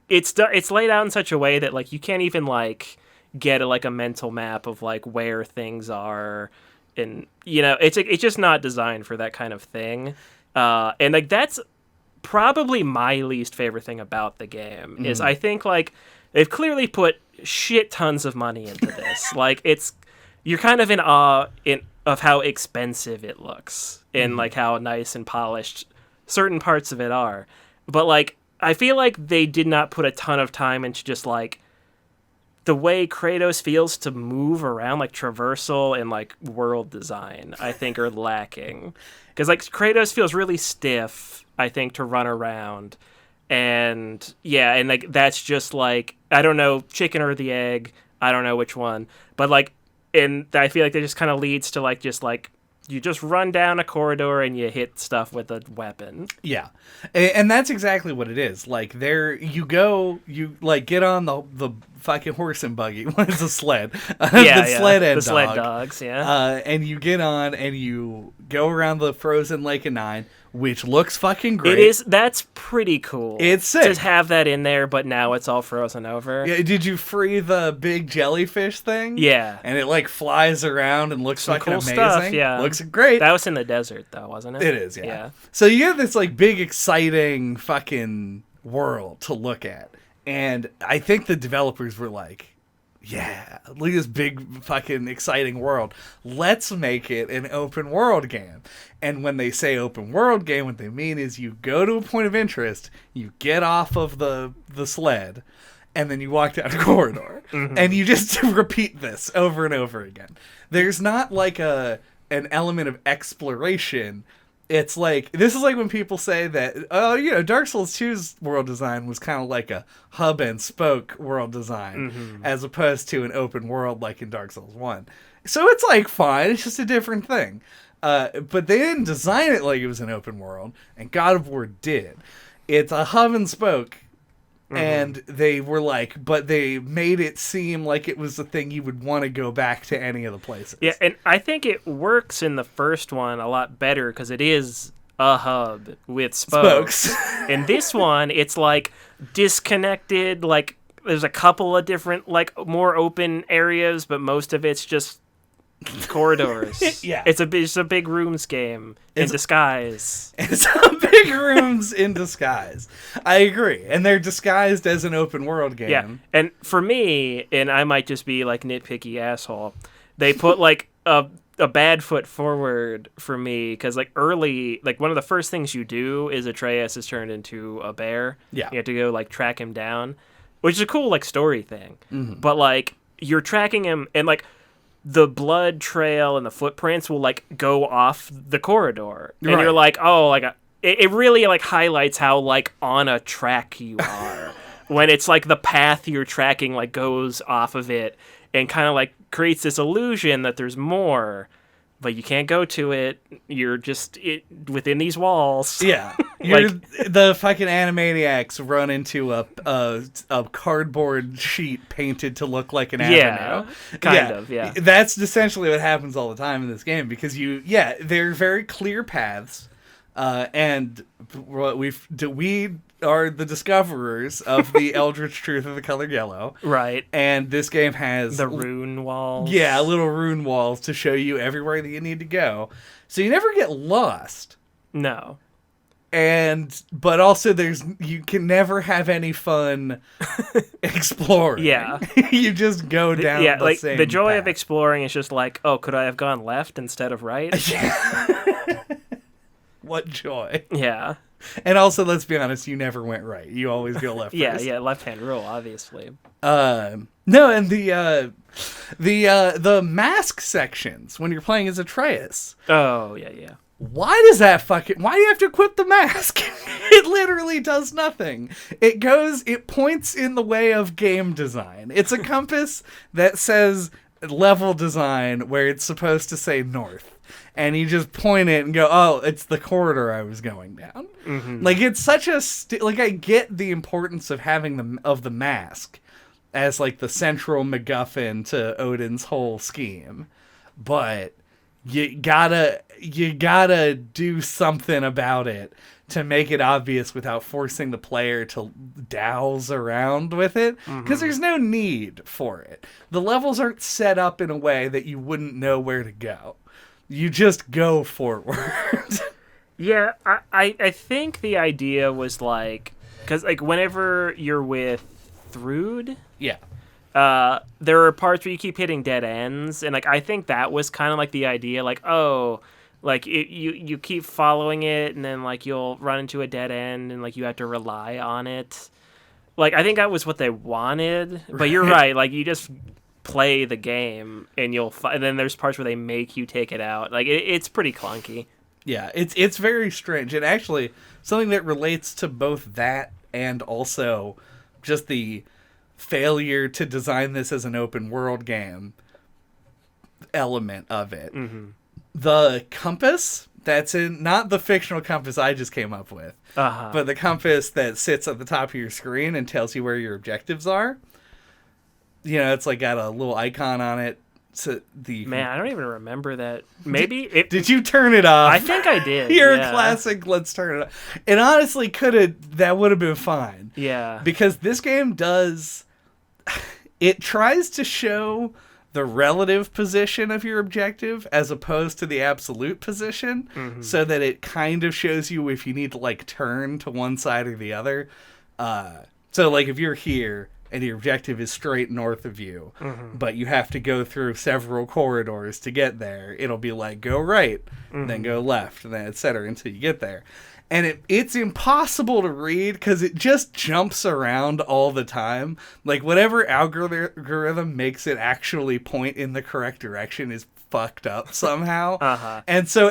it's laid out in such a way that like you can't even like get a mental map of like where things are, and you know it's just not designed for that kind of thing, and like that's probably my least favorite thing about the game is I think like they've clearly put shit tons of money into this. Like you're kind of in awe of how expensive it looks and like how nice and polished certain parts of it are, but like I feel like they did not put a ton of time into just like the way Kratos feels to move around, like traversal and like world design, I think are lacking. Because like Kratos feels really stiff, I think, to run around. And yeah, and like that's just like, I don't know, chicken or the egg, I don't know which one. But like, and I feel like that just kind of leads to like, just like, you just run down a corridor and you hit stuff with a weapon. Yeah. And that's exactly what it is. Like you like get on the fucking horse and buggy. What is a sled? Sled and the sled dogs, yeah. And you get on and you go around the frozen Lake of Nine, which looks fucking great. That's pretty cool. It's sick. To have that in there, but now it's all frozen over. Yeah, did you free the big jellyfish thing? Yeah. And it like flies around and looks fucking cool amazing. Stuff, yeah. Looks great. That was in the desert though, wasn't it? It is, yeah. So you have this like big exciting fucking world to look at. And I think the developers were like, yeah, look at this big fucking exciting world. Let's make it an open world game. And when they say open world game, what they mean is you go to a point of interest, you get off of the sled, and then you walk down a corridor. Mm-hmm. And you just repeat this over and over again. There's not like an element of exploration. It's like, this is like when people say that, oh, you know, Dark Souls 2's world design was kind of like a hub and spoke world design, as opposed to an open world like in Dark Souls 1. So it's like fine, it's just a different thing. But they didn't design it like it was an open world, and God of War did. It's a hub and spoke, and they were like, but they made it seem like it was the thing you would want to go back to any of the places. Yeah, and I think it works in the first one a lot better because it is a hub with spokes. In this one, it's like disconnected, like there's a couple of different, like more open areas, but most of it's just corridors. Yeah. It's a big rooms game in disguise. It's a big rooms in disguise. I agree. And they're disguised as an open world game. Yeah. And for me, and I might just be like nitpicky asshole, they put like a bad foot forward for me because like early, like one of the first things you do is Atreus is turned into a bear. Yeah. You have to go like track him down, which is a cool like story thing. Mm-hmm. But like you're tracking him and like the blood trail and the footprints will like go off the corridor, and you're like, oh, like it really like highlights how like on a track you are when it's like the path you're tracking like goes off of it and kind of like creates this illusion that there's more, but you can't go to it. You're just within these walls. Yeah. The fucking Animaniacs run into a cardboard sheet painted to look like an avenue. Kind of. That's essentially what happens all the time in this game because there are very clear paths, And we are the discoverers of the eldritch truth of the color yellow. Right. And this game has the rune walls. Yeah, little rune walls to show you everywhere that you need to go. So you never get lost. No. But also you can never have any fun exploring. Yeah. You just go down the same the joy path. of exploring is just like, oh, could I have gone left instead of right? What joy. Yeah. And also, let's be honest, you never went right. You always go left Yeah, first. yeah, left-hand rule, obviously. No, and the mask sections when you're playing as Atreus. Oh, yeah. Why do you have to equip the mask? It literally does nothing. It points in the way of game design. It's a compass that says level design where it's supposed to say north. And you just point it and go, oh, it's the corridor I was going down. Mm-hmm. Like, it's such a... I get the importance of having the mask as, like, the central MacGuffin to Odin's whole scheme. But you gotta do something about it to make it obvious without forcing the player to douse around with it. Because there's no need for it. The levels aren't set up in a way that you wouldn't know where to go. You just go forward. Yeah, I think the idea was like, because like whenever you're with Thrud, yeah, there are parts where you keep hitting dead ends, and like I think that was kind of like the idea, like you keep following it, and then like you'll run into a dead end, and like you have to rely on it. Like I think that was what they wanted, but you're right. Like you just play the game and and then there's parts where they make you take it out. Like it's pretty clunky. Yeah, it's very strange. And actually something that relates to both that and also just the failure to design this as an open world game element of it. Mm-hmm. The compass that's in, not the fictional compass I just came up with, but the compass that sits at the top of your screen and tells you where your objectives are. You know, it's like got a little icon on it. So Man, I don't even remember that. Maybe did you turn it off? I think I did. You're a classic. Let's turn it off. It honestly that would have been fine. Yeah. Because this game it tries to show the relative position of your objective as opposed to the absolute position, so that it kind of shows you if you need to like turn to one side or the other. So like if you're here and your objective is straight north of you, but you have to go through several corridors to get there, it'll be like, go right, then go left, and then et cetera until you get there. And it's impossible to read because it just jumps around all the time. Like, whatever algorithm makes it actually point in the correct direction is fucked up somehow. And so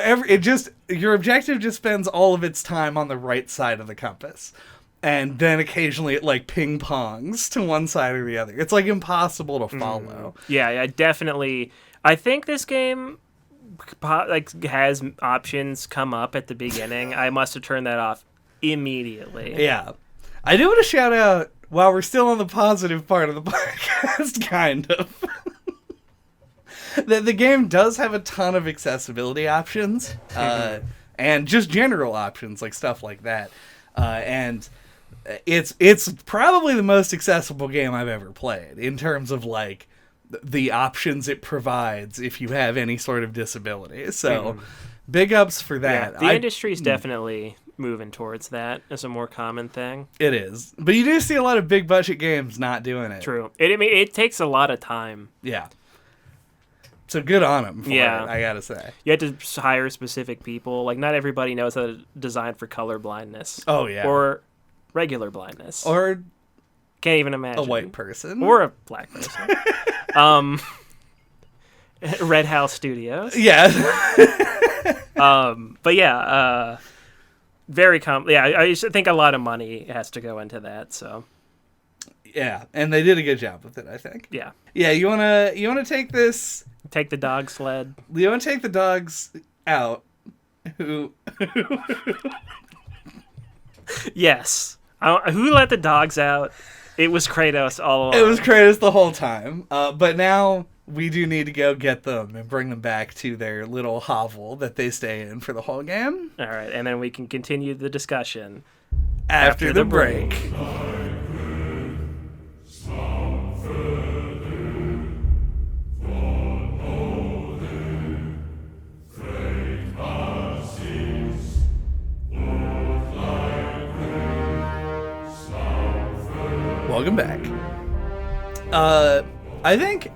your objective just spends all of its time on the right side of the compass. And then occasionally it like ping pongs to one side or the other. It's like impossible to follow. Yeah, definitely. I think this game like has options come up at the beginning. I must have turned that off immediately. Yeah. I do want to shout out, while we're still on the positive part of the podcast, kind of, that the game does have a ton of accessibility options, and just general options, like stuff like that. And it's probably the most accessible game I've ever played in terms of like the options it provides if you have any sort of disability. So big ups for that. Yeah, the industry's definitely moving towards that as a more common thing. It is. But you do see a lot of big budget games not doing it. True. It takes a lot of time. Yeah. So good on them for it, I gotta say. You have to hire specific people. Like, not everybody knows how to design for color blindness. Oh, yeah. Or regular blindness. Or can't even imagine. a white person. Or a black person. Red House Studios. Yeah. But yeah, very I think a lot of money has to go into that, so. Yeah, and they did a good job with it, I think. Yeah. Yeah, you wanna take this. Take the dog sled. You wanna take the dogs out. Who? Yes. Who let the dogs out? It was Kratos all along. It was Kratos the whole time. But now we do need to go get them and bring them back to their little hovel that they stay in for the whole game. All right, and then we can continue the discussion After the break. Welcome back. I think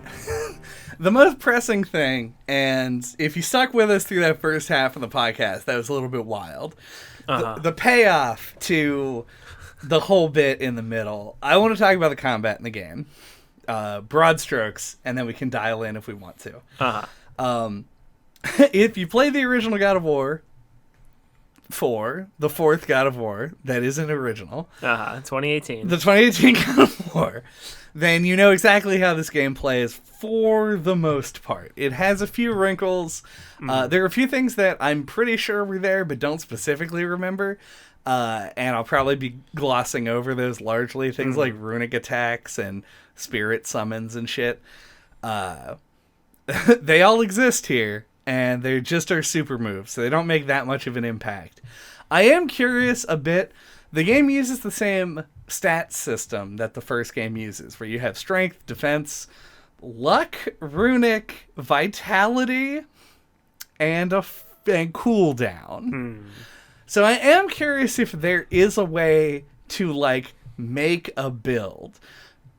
the most pressing thing, and if you stuck with us through that first half of the podcast, that was a little bit wild. The payoff to the whole bit in the middle. I want to talk about the combat in the game. Broad strokes, and then we can dial in if we want to. If you play the original God of War, the fourth God of War, that is an original. 2018. The 2018 God of War. Then you know exactly how this game plays for the most part. It has a few wrinkles. There are a few things that I'm pretty sure were there, but don't specifically remember. And I'll probably be glossing over those largely. Things like runic attacks and spirit summons and shit. They all exist here. And they just are super moves, so they don't make that much of an impact. I am curious a bit. The game uses the same stat system that the first game uses, where you have strength, defense, luck, runic, vitality, and cooldown. So I am curious if there is a way to, like, make a build.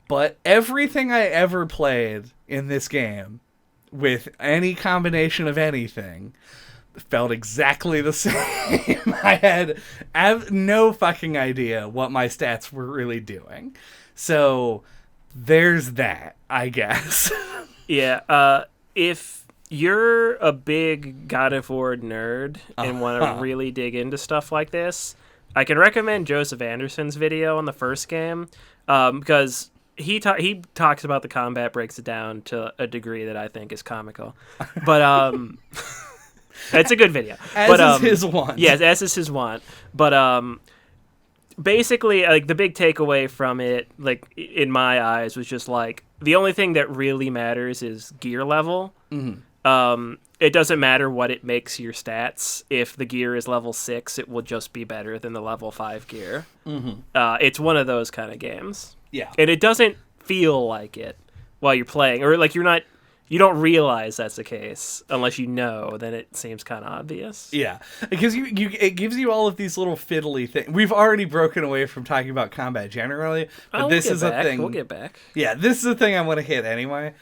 But everything I ever played in this game, with any combination of anything, felt exactly the same. I have no fucking idea what my stats were really doing. So there's that, I guess. Yeah, if you're a big God of War nerd and want to really dig into stuff like this, I can recommend Joseph Anderson's video on the first game, because he talks about the combat, breaks it down to a degree that I think is comical. But it's a good video. As is his want. Yes, as is his want. But basically, like, the big takeaway from it, like, in my eyes, was just like, the only thing that really matters is gear level. It doesn't matter what it makes your stats. If the gear is level 6, it will just be better than the level 5 gear. It's one of those kind of games. Yeah. And it doesn't feel like it while you're playing, or like you don't realize that's the case unless you know. Then it seems kind of obvious. Yeah, because it gives you all of these little fiddly things. We've already broken away from talking about combat generally, but this is a thing. We'll get back. Yeah, this is a thing I want to hit anyway.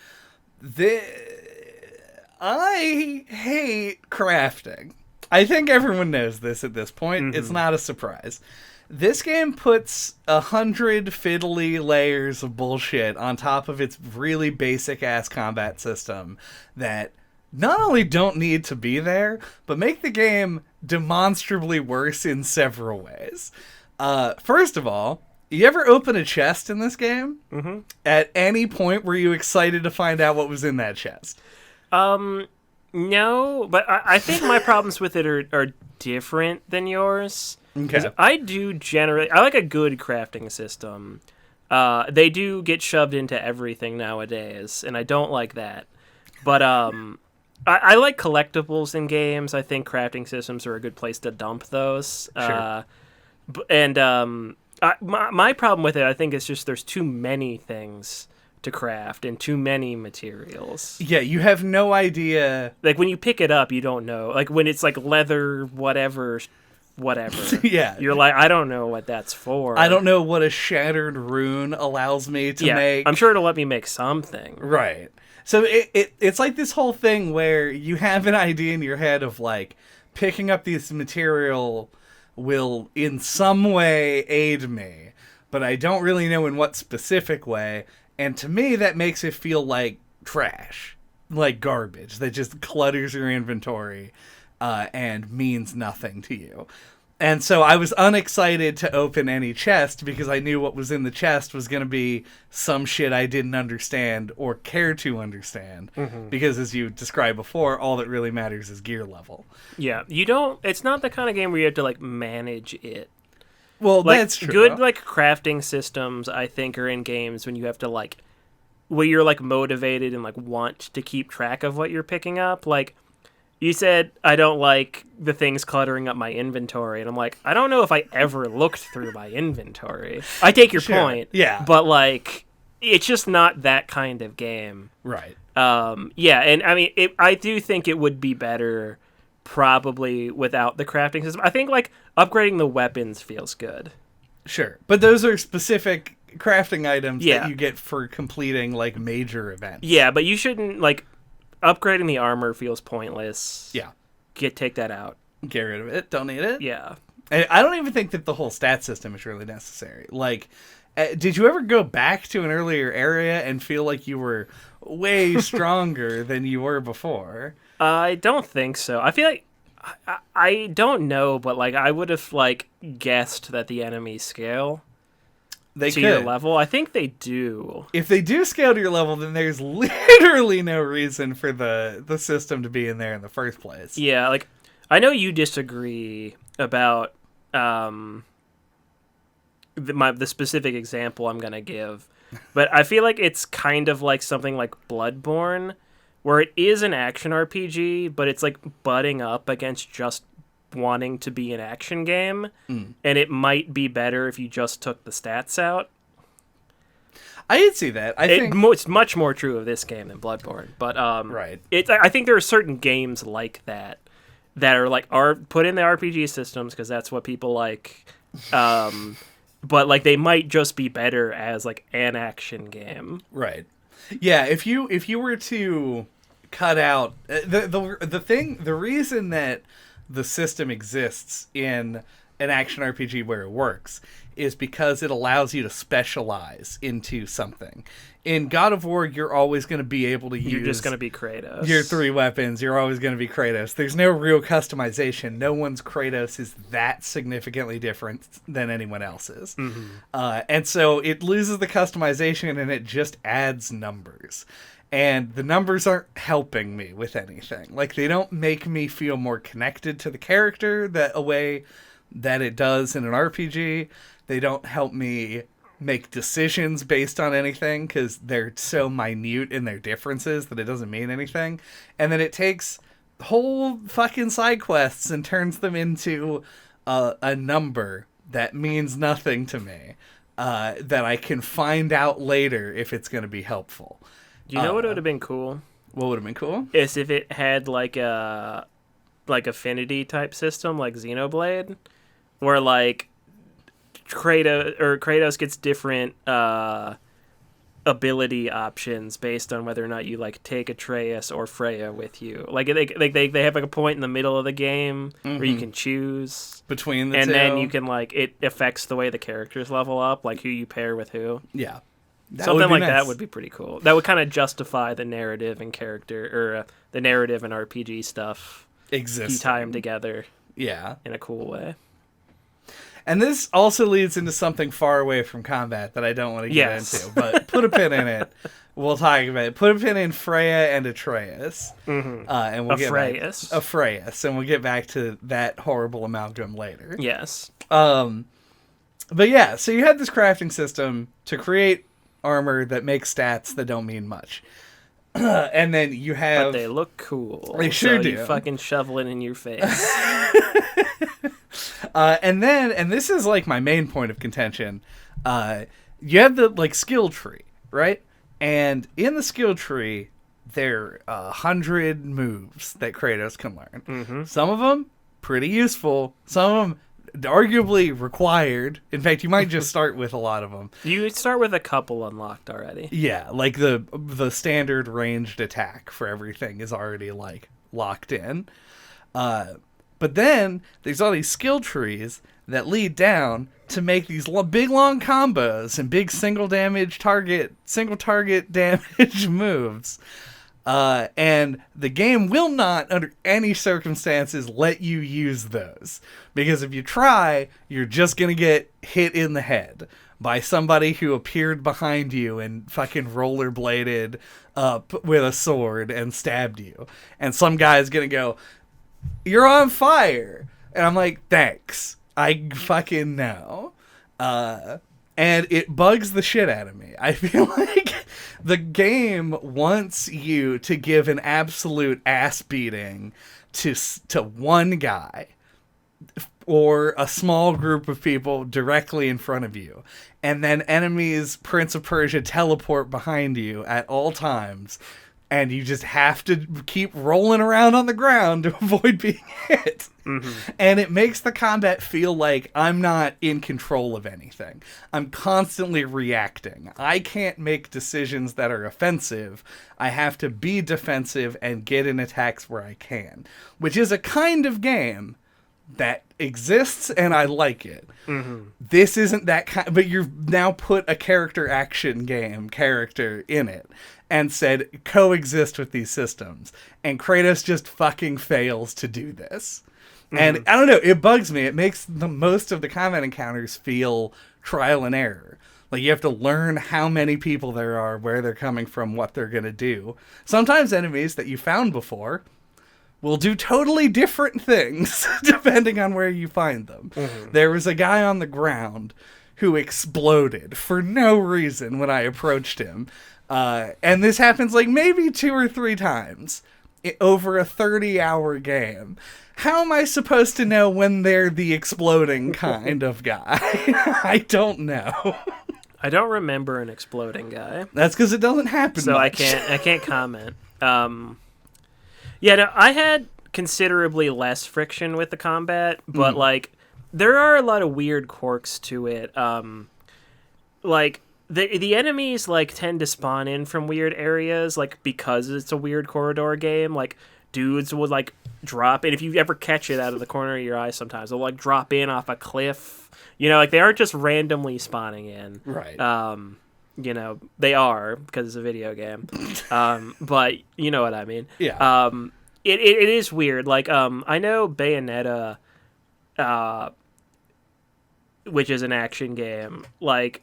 I hate crafting. I think everyone knows this at this point. It's not a surprise. This game puts 100 fiddly layers of bullshit on top of its really basic-ass combat system that not only don't need to be there, but make the game demonstrably worse in several ways. First of all, you ever open a chest in this game? At any point were you excited to find out what was in that chest? No, but I think my problems with it are different than yours. Okay. I like a good crafting system. They do get shoved into everything nowadays, and I don't like that. But I like collectibles in games. I think crafting systems are a good place to dump those. Sure. My problem with it, I think, is just there's too many things to craft and too many materials. Yeah, you have no idea. Like, when you pick it up, you don't know. Like, when it's like leather, whatever. Yeah. You're like, I don't know what that's for. I don't know what a shattered rune allows me to make. I'm sure it'll let me make something. Right. So it's like this whole thing where you have an idea in your head of, like, picking up this material will in some way aid me, but I don't really know in what specific way. And to me, that makes it feel like trash, like garbage that just clutters your inventory and means nothing to you. And so I was unexcited to open any chest because I knew what was in the chest was going to be some shit I didn't understand or care to understand. Because as you described before, all that really matters is gear level. Yeah, it's not the kind of game where you have to, like, manage it. Well, Like, that's true. Good, like, crafting systems, I think, are in games when you have to, like, where you're like motivated and like want to keep track of what you're picking up. Like you said, I don't like the things cluttering up my inventory, and I'm like, I don't know if I ever looked through my inventory. I take your point, yeah, but like, it's just not that kind of game, right? Yeah, and I mean, I do think it would be better probably without the crafting system. I think like upgrading the weapons feels good. Sure, but those are specific crafting items Yeah. that you get for completing like major events. Yeah, but you shouldn't like upgrading the armor feels pointless. Yeah. Take that out. Get rid of it. Don't need it. Yeah. And I don't even think that the whole stat system is really necessary. Like, did you ever go back to an earlier area and feel like you were way stronger than you were before? I don't think so. I feel like I don't know, but like I would have like guessed that the enemies scale They to could. your level. I think they do. If they do scale to your level, then there's literally no reason for the system to be in there in the first place. Yeah, like I know you disagree about the specific example I'm gonna give, but I feel like it's kind of like something like Bloodborne, where it is an action RPG, but it's like butting up against just wanting to be an action game, and it might be better if you just took the stats out. I did see that. I think It's much more true of this game than Bloodborne, but right. I think there are certain games like that are like are put in the RPG systems because that's what people like, but like they might just be better as like an action game. Right. Yeah. If you were to cut out the reason that the system exists in an action RPG where it works is because it allows you to specialize into something. In God of War, you're always going to be able to use... You're just going to be Kratos. Your 3 weapons. You're always going to be Kratos. There's no real customization. No one's Kratos is that significantly different than anyone else's. Mm-hmm. And so it loses the customization and it just adds numbers. And the numbers aren't helping me with anything. Like, they don't make me feel more connected to the character a way that it does in an RPG. They don't help me make decisions based on anything because they're so minute in their differences that it doesn't mean anything. And then it takes whole fucking side quests and turns them into a number that means nothing to me, that I can find out later if it's going to be helpful. You know what would have been cool? What would have been cool? Is if it had like a affinity type system like Xenoblade, where like Kratos gets different ability options based on whether or not you like take Atreus or Freya with you. Like they have like a point in the middle of the game where you can choose between the and two. then you can like it affects the way the characters level up, like who you pair with who. Yeah. Something like that would be pretty cool. That would kind of justify the narrative and character, or the narrative and RPG stuff. Exists. You tie them together. Yeah. In a cool way. And this also leads into something far away from combat that I don't want to get into. But put a pin in it. We'll talk about it. Put a pin in Freya and Atreus. Mm-hmm. And we'll Atreus. And we'll get back to that horrible amalgam later. Yes. But yeah, so you had this crafting system to create armor that makes stats that don't mean much. And then you have... But they look cool. They sure do. You fucking shovel it in your face. And this is like my main point of contention. You have the like skill tree, right? And in the skill tree, there are 100 moves that Kratos can learn. Mm-hmm. Some of them pretty useful. Some of them arguably required. In fact, you might just start with a lot of them. You start with a couple unlocked already. Yeah, like the standard ranged attack for everything is already like locked in. But then there's all these skill trees that lead down to make these big long combos and big single target damage moves. And the game will not, under any circumstances, let you use those. Because if you try, you're just going to get hit in the head by somebody who appeared behind you and fucking rollerbladed up with a sword and stabbed you. And some guy's going to go, "You're on fire." And I'm like, thanks. I fucking know. And it bugs the shit out of me. I feel like The game wants you to give an absolute ass beating to one guy or a small group of people directly in front of you. And then enemies, Prince of Persia, teleport behind you at all times. And you just have to keep rolling around on the ground to avoid being hit. Mm-hmm. And it makes the combat feel like I'm not in control of anything. I'm constantly reacting. I can't make decisions that are offensive. I have to be defensive and get in attacks where I can. Which is a kind of game that exists, and I like it. Mm-hmm. This isn't that kind, but you've now put a character action game character in it and said coexist with these systems, and Kratos just fucking fails to do this. Mm-hmm. And I don't know, it bugs me. It makes the most of the combat encounters feel trial and error. Like, you have to learn how many people there are, where they're coming from, what they're gonna do. Sometimes enemies that you found before will do totally different things depending on where you find them. Mm-hmm. There was a guy on the ground who exploded for no reason when I approached him. And this happens like maybe 2 or 3 times over a 30-hour game. How am I supposed to know when they're the exploding kind of guy? I don't know. I don't remember an exploding guy. That's because it doesn't happen so much. I can't comment. Yeah, no, I had considerably less friction with the combat, but like there are a lot of weird quirks to it. Like the enemies like tend to spawn in from weird areas, like because it's a weird corridor game. Like dudes would like drop in if you ever catch it out of the corner of your eye. Sometimes they'll like drop in off a cliff. You know, like they aren't just randomly spawning in. Right. You know, they are because it's a video game. But you know what I mean. Yeah. It is weird. Like, I know Bayonetta, which is an action game, like,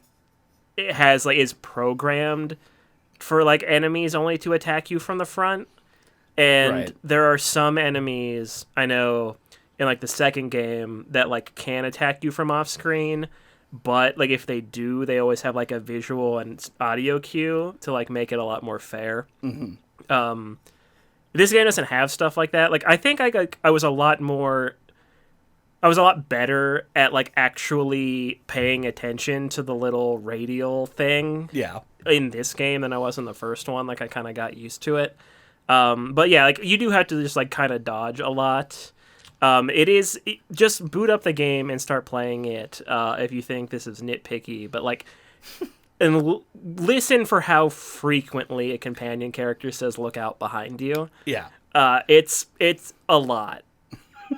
it has, like, is programmed for, like, enemies only to attack you from the front. And there are some enemies, I know, in, like, the second game that, like, can attack you from off screen. But, like, if they do, they always have, like, a visual and audio cue to, like, make it a lot more fair. Mm-hmm. This game doesn't have stuff like that. Like, I think I was a lot better at, like, actually paying attention to the little radial thing in this game than I was in the first one. Like, I kind of got used to it. But, yeah, like, you do have to just, like, kind of dodge a lot. Just boot up the game and start playing it if you think this is nitpicky. But, like, and listen for how frequently a companion character says, "Look out behind you." Yeah. It's a lot.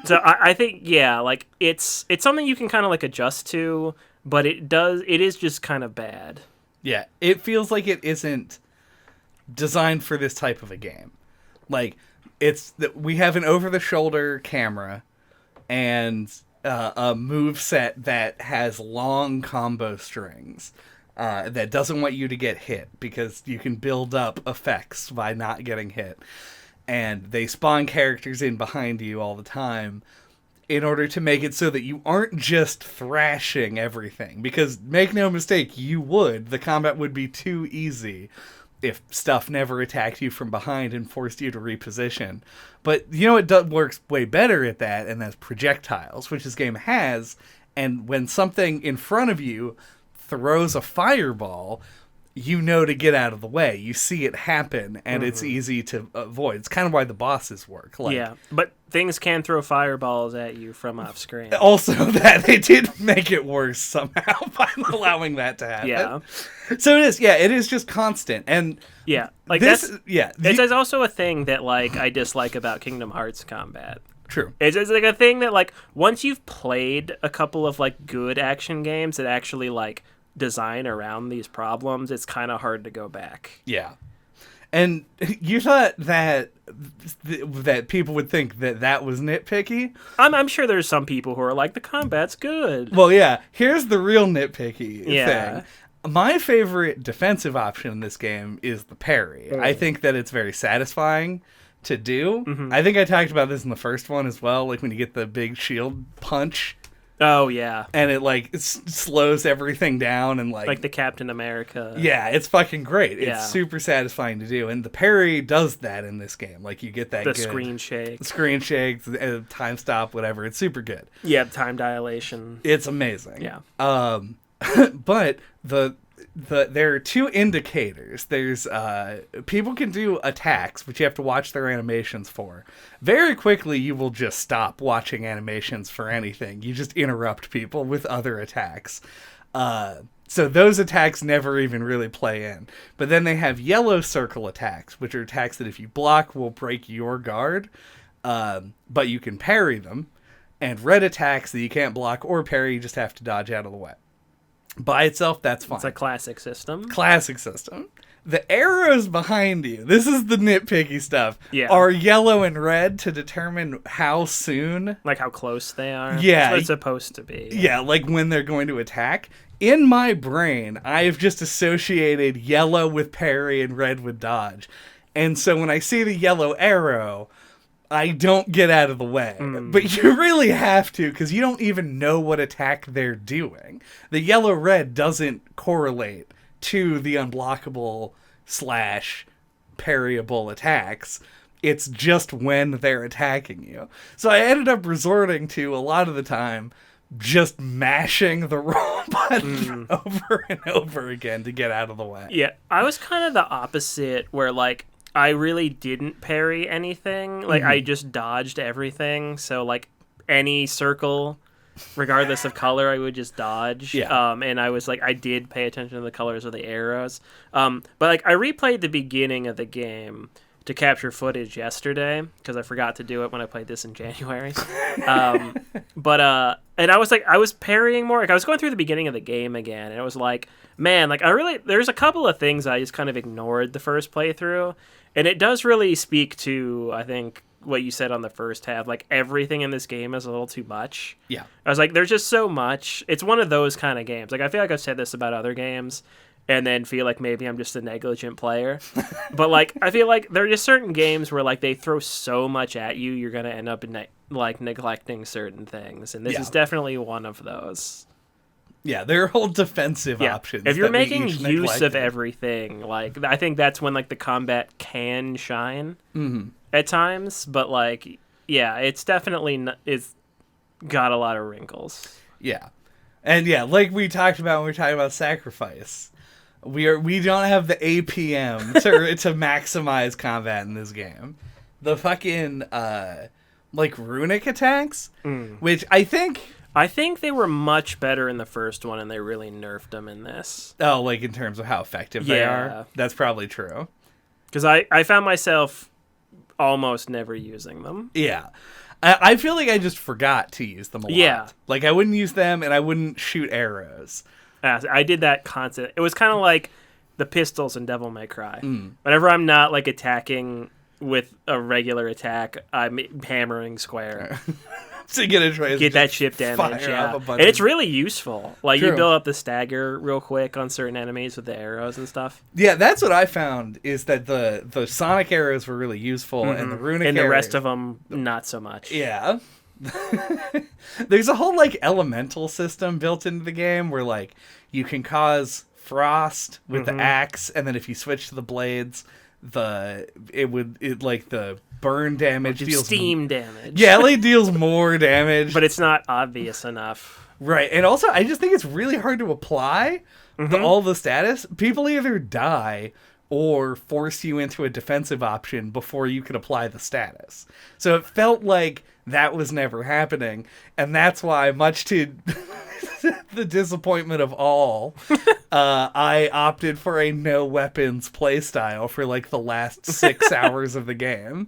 So I think, yeah, like, it's something you can kind of, like, adjust to, but it is just kind of bad. Yeah. It feels like it isn't designed for this type of a game. Like, we have an over-the-shoulder camera and a move set that has long combo strings that doesn't want you to get hit because you can build up effects by not getting hit. And they spawn characters in behind you all the time in order to make it so that you aren't just thrashing everything. Because, make no mistake, you would. The combat would be too easy if stuff never attacked you from behind and forced you to reposition. But, you know, it works way better at that, and that's projectiles, which this game has. And when something in front of you throws a fireball, you know to get out of the way. You see it happen, and it's easy to avoid. It's kind of why the bosses work. Like, yeah, but things can throw fireballs at you from off screen. Also, that they did make it worse somehow by allowing that to happen. Yeah. So it is just constant. And yeah, like it's also a thing that, like, I dislike about Kingdom Hearts combat. True. It's like a thing that, like, once you've played a couple of, like, good action games that actually, like, design around these problems, it's kind of hard to go back. Yeah. And you thought that people would think that was nitpicky? I'm sure there's some people who are like, the combat's good. Well, yeah. Here's the real nitpicky thing. My favorite defensive option in this game is the parry. I think that it's very satisfying to do. I think I talked about this in the first one as well, like when you get the big shield punch Oh, yeah. And it, like, slows everything down and, Like the Captain America. Yeah, it's fucking great. Yeah. It's super satisfying to do. And the parry does that in this game. Like, you get that The good... screen shake. Screen shake, time stop, whatever. It's super good. Yeah, time dilation. It's amazing. Yeah. But there are two indicators. There's people can do attacks, but you have to watch their animations for. Very quickly, you will just stop watching animations for anything. You just interrupt people with other attacks. So those attacks never even really play in. But then they have yellow circle attacks, which are attacks that if you block will break your guard, but you can parry them. And red attacks that you can't block or parry, you just have to dodge out of the way. By itself, that's fine. It's a classic system. Classic system. The arrows behind you, this is the nitpicky stuff, Yeah. are yellow and red to determine how soon. Like how close they are. Yeah. That's what it's supposed to be. Yeah, like when they're going to attack. In my brain, I've just associated yellow with parry and red with dodge. And so when I see the yellow arrow, I don't get out of the way. But you really have to, because you don't even know what attack they're doing. The yellow-red doesn't correlate to the unblockable / parryable attacks. It's just when they're attacking you. So I ended up resorting to, a lot of the time, just mashing the roll button over and over again to get out of the way. Yeah, I was kind of the opposite, where, like, I really didn't parry anything. Like, I just dodged everything. So, like, any circle, regardless of color, I would just dodge. Yeah. And I was like, I did pay attention to the colors of the arrows. But, like, I replayed the beginning of the game to capture footage yesterday, because I forgot to do it when I played this in January. And I was like, I was parrying more. Like, I was going through the beginning of the game again, and it was like, man, like, there's a couple of things I just kind of ignored the first playthrough. And it does really speak to, I think, what you said on the first half. Like, everything in this game is a little too much. Yeah. I was like, there's just so much. It's one of those kind of games. Like, I feel like I've said this about other games, and then feel like maybe I'm just a negligent player. But, like, I feel like there are just certain games where, like, they throw so much at you, you're going to end up, neglecting certain things. And this is definitely one of those. Yeah, there are whole defensive options. If you're that we making each use of neglected. everything, like, I think that's when, like, the combat can shine at times. But, like, yeah, it's definitely it's got a lot of wrinkles. Yeah. And yeah, like we talked about when we were talking about sacrifice, we don't have the APM to maximize combat in this game. The fucking like runic attacks, which I think they were much better in the first one, and they really nerfed them in this. Oh, like in terms of how effective they are? That's probably true. Because I found myself almost never using them. Yeah. I feel like I just forgot to use them a lot. Yeah. Like, I wouldn't use them, and I wouldn't shoot arrows. I did that constant. It was kind of like the pistols in Devil May Cry. Whenever I'm not, like, attacking with a regular attack, I'm hammering square. To get that chip damage, yeah. And it's really useful. Like, you build up the stagger real quick on certain enemies with the arrows and stuff. Yeah, that's what I found, is that the sonic arrows were really useful, and the runic and arrows... the rest of them, not so much. Yeah. There's a whole, like, elemental system built into the game where, like, you can cause frost with the axe, and then if you switch to the blades, the burn damage deals steam damage. Yeah, it like deals more damage, but it's not obvious enough. Right, and also I just think it's really hard to apply all the status. People either die or force you into a defensive option before you could apply the status. So it felt like that was never happening, and that's why, much to the disappointment of all, I opted for a no weapons playstyle for like the last 6 hours of the game,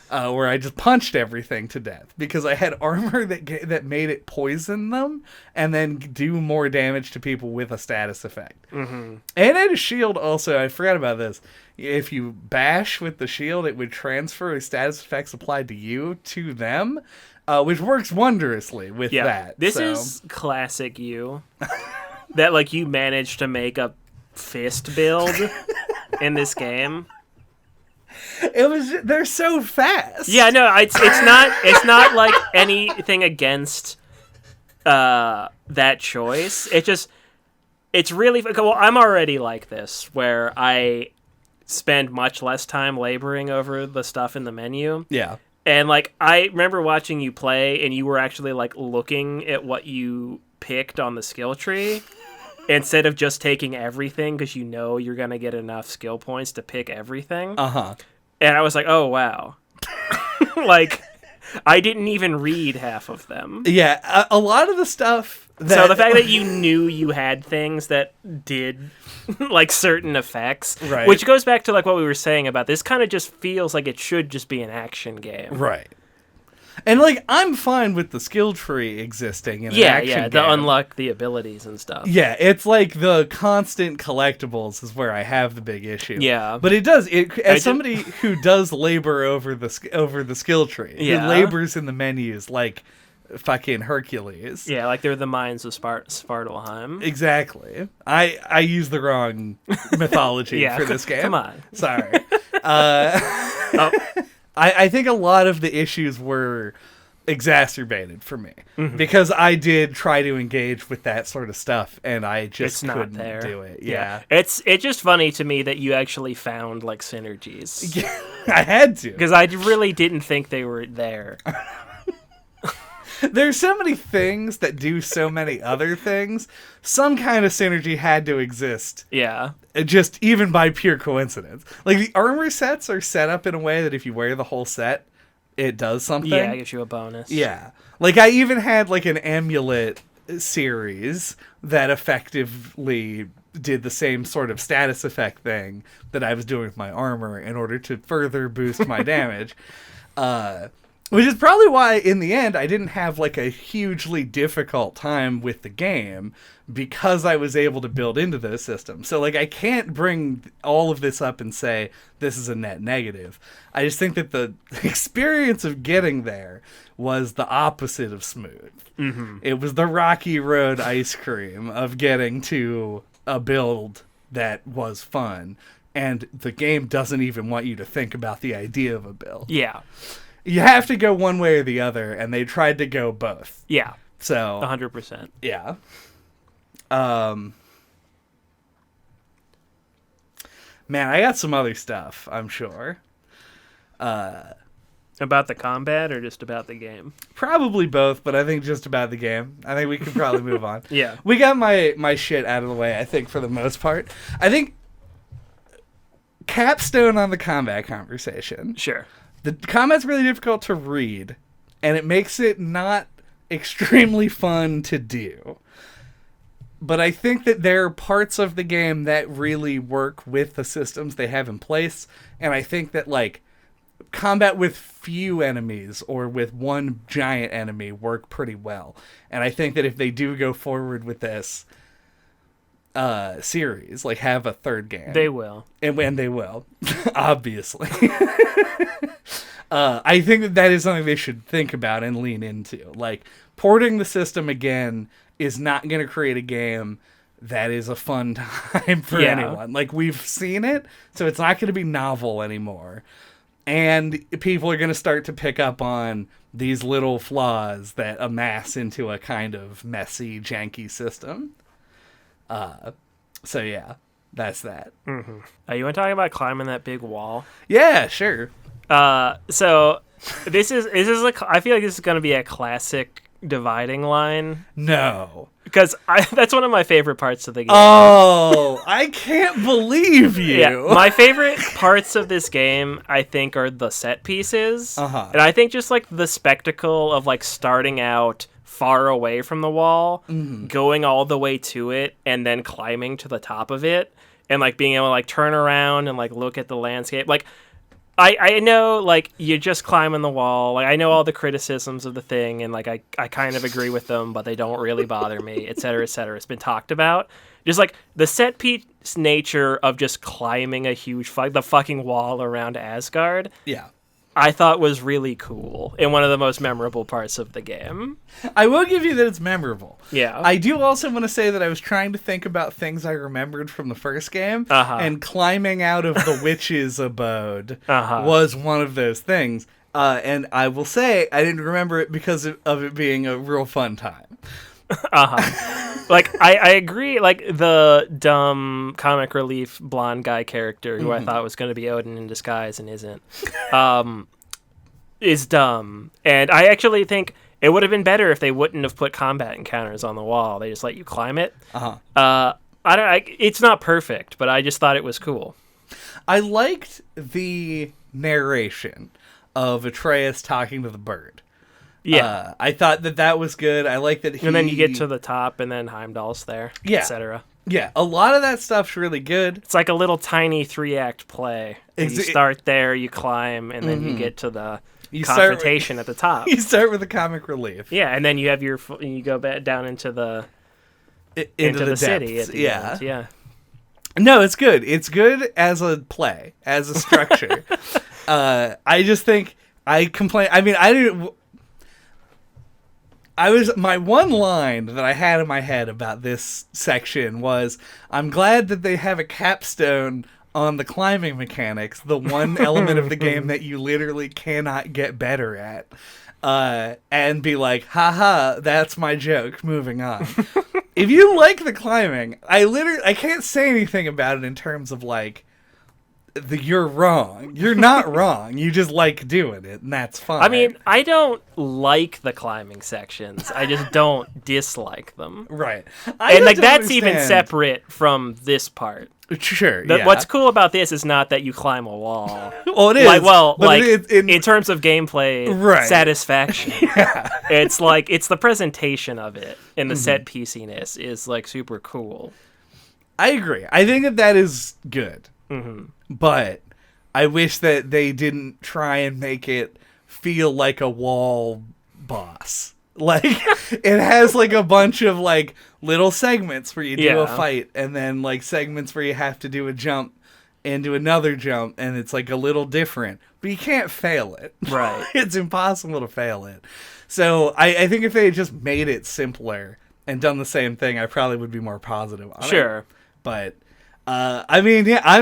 where I just punched everything to death because I had armor that made it poison them and then do more damage to people with a status effect. And I had a shield also. I forgot about this. If you bash with the shield, it would transfer status effects applied to you to them, which works wondrously with that. This is classic you. That, like, you managed to make a fist build in this game. They're so fast. Yeah, no, it's not like anything against that choice. It's really... Well, I'm already like this, where I spend much less time laboring over the stuff in the menu. Yeah. And, like, I remember watching you play, and you were actually, like, looking at what you picked on the skill tree instead of just taking everything, because you know you're going to get enough skill points to pick everything. Uh-huh. And I was like, oh, wow. Like, I didn't even read half of them. Yeah, a lot of the stuff... So the fact that you knew you had things that did, like, certain effects, right. which goes back to, like, what we were saying about this kind of just feels like it should just be an action game. Right. And, like, I'm fine with the skill tree existing in an action game. To unlock the abilities and stuff. Yeah, it's like the constant collectibles is where I have the big issue. Yeah. But it does, as somebody who does labor over the skill tree, who labors in the menus, like... fucking Hercules. Yeah, like they're the mines of Svartalheim. Exactly. I used the wrong mythology for this game. Come on. Sorry. I think a lot of the issues were exacerbated for me because I did try to engage with that sort of stuff and I just couldn't do it. Yeah. It's just funny to me that you actually found like synergies. Yeah, I had to. Because I really didn't think they were there. There's so many things that do so many other things. Some kind of synergy had to exist. Yeah. Just even by pure coincidence. Like, the armor sets are set up in a way that if you wear the whole set, it does something. Yeah, it gives you a bonus. Yeah. Like, I even had, like, an amulet series that effectively did the same sort of status effect thing that I was doing with my armor in order to further boost my damage. Which is probably why, in the end, I didn't have, like, a hugely difficult time with the game, because I was able to build into those systems. So, like, I can't bring all of this up and say, this is a net negative. I just think that the experience of getting there was the opposite of smooth. Mm-hmm. It was the rocky road ice cream of getting to a build that was fun, and the game doesn't even want you to think about the idea of a build. Yeah. You have to go one way or the other, and they tried to go both. Yeah. So 100%. Yeah. Man, I got some other stuff, I'm sure. About the combat or just about the game? Probably both, but I think just about the game. I think we can probably move on. Yeah. We got my shit out of the way, I think, for the most part. I think capstone on the combat conversation. Sure. The combat's really difficult to read, and it makes it not extremely fun to do. But I think that there are parts of the game that really work with the systems they have in place, and I think that, like, combat with few enemies or with one giant enemy work pretty well. And I think that if they do go forward with this series, like have a third game, they will. And when they will, obviously. I think that is something they should think about and lean into. Like, porting the system again is not going to create a game that is a fun time for anyone. Like, we've seen it, so it's not going to be novel anymore. And people are going to start to pick up on these little flaws that amass into a kind of messy, janky system. So yeah, that's that. Mm-hmm. You want to talk about climbing that big wall? Yeah, sure. So this is like, I feel like this is going to be a classic dividing line. No. Because that's one of my favorite parts of the game. Oh, I can't believe you. Yeah, my favorite parts of this game, I think, are the set pieces. Uh-huh. And I think just, like, the spectacle of, like, starting out far away from the wall, going all the way to it, and then climbing to the top of it, and, like, being able to, like, turn around and, like, look at the landscape. Like, I know, like, you're just climbing the wall. Like, I know all the criticisms of the thing, and, like, I kind of agree with them, but they don't really bother me, et cetera, et cetera. It's been talked about. Just, like, the set piece nature of just climbing a huge, the fucking wall around Asgard. Yeah. I thought was really cool and one of the most memorable parts of the game. I will give you that it's memorable. Yeah. I do also want to say that I was trying to think about things I remembered from the first game, and climbing out of the witch's abode was one of those things. And I will say I didn't remember it because of it being a real fun time. Like, I agree, like, the dumb comic relief blonde guy character who I thought was going to be Odin in disguise and isn't, is dumb. And I actually think it would have been better if they wouldn't have put combat encounters on the wall. They just let you climb it. It's not perfect, but I just thought it was cool. I liked the narration of Atreus talking to the bird. Yeah. I thought that was good. I like that And then you get to the top, and then Heimdall's there, etc. Yeah, a lot of that stuff's really good. It's like a little tiny 3-act play. You start there, you climb, and then you get to the confrontation at the top. You start with the comic relief. Yeah, and then you have you go back down into the city at the end. Yeah. No, it's good. It's good as a play, as a structure. I just think I complain. I mean, my one line that I had in my head about this section was, I'm glad that they have a capstone on the climbing mechanics, the one element of the game that you literally cannot get better at, and be like, haha, that's my joke, moving on. If you like the climbing, I can't say anything about it in terms of like, you're wrong. You're not wrong. You just like doing it, and that's fine. I mean, I don't like the climbing sections. I just don't dislike them. Right. And like that's even separate from this part. Sure. What's cool about this is not that you climb a wall. Well, it is. In terms of gameplay satisfaction, it's like it's the presentation of it and the set pieciness is like super cool. I agree. I think that is good. But I wish that they didn't try and make it feel like a wall boss. Like, it has like a bunch of like little segments where you do a fight, and then like segments where you have to do a jump and do another jump, and it's like a little different. But you can't fail it. Right. It's impossible to fail it. So I think if they had just made it simpler and done the same thing, I probably would be more positive on it. Sure. But I mean, yeah, I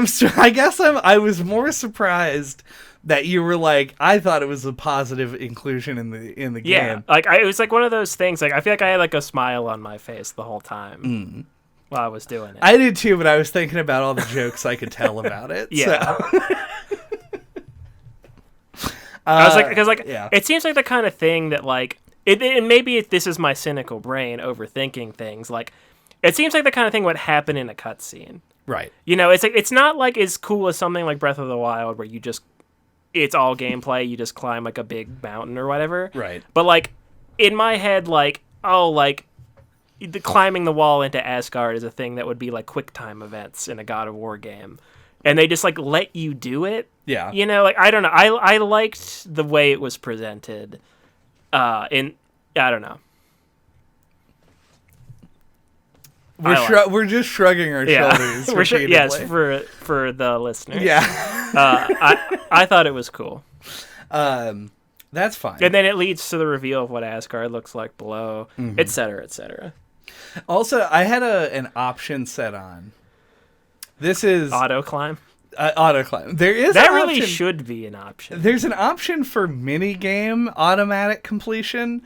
was more surprised that you were like, I thought it was a positive inclusion in the game. Yeah, like it was like one of those things. Like I feel like I had like a smile on my face the whole time while I was doing it. I did too, but I was thinking about all the jokes I could tell about it. Yeah. So. I was like, because it seems like the kind of thing that like and maybe this is my cynical brain overthinking things. Like it seems like the kind of thing would happen in a cutscene. Right. You know, it's like it's not like as cool as something like Breath of the Wild where it's all gameplay, you just climb like a big mountain or whatever. Right. But like in my head, like the climbing the wall into Asgard is a thing that would be like quick time events in a God of War game. And they just like let you do it. Yeah. You know, like I don't know. I liked the way it was presented. I don't know. We're just shrugging our shoulders. Yes, for the listeners. Yeah. I thought it was cool. That's fine. And then it leads to the reveal of what Asgard looks like below, et cetera, et cetera. Also, I had an option set on. This is auto climb. Auto climb. There is that really should be an option. There's an option for mini game automatic completion.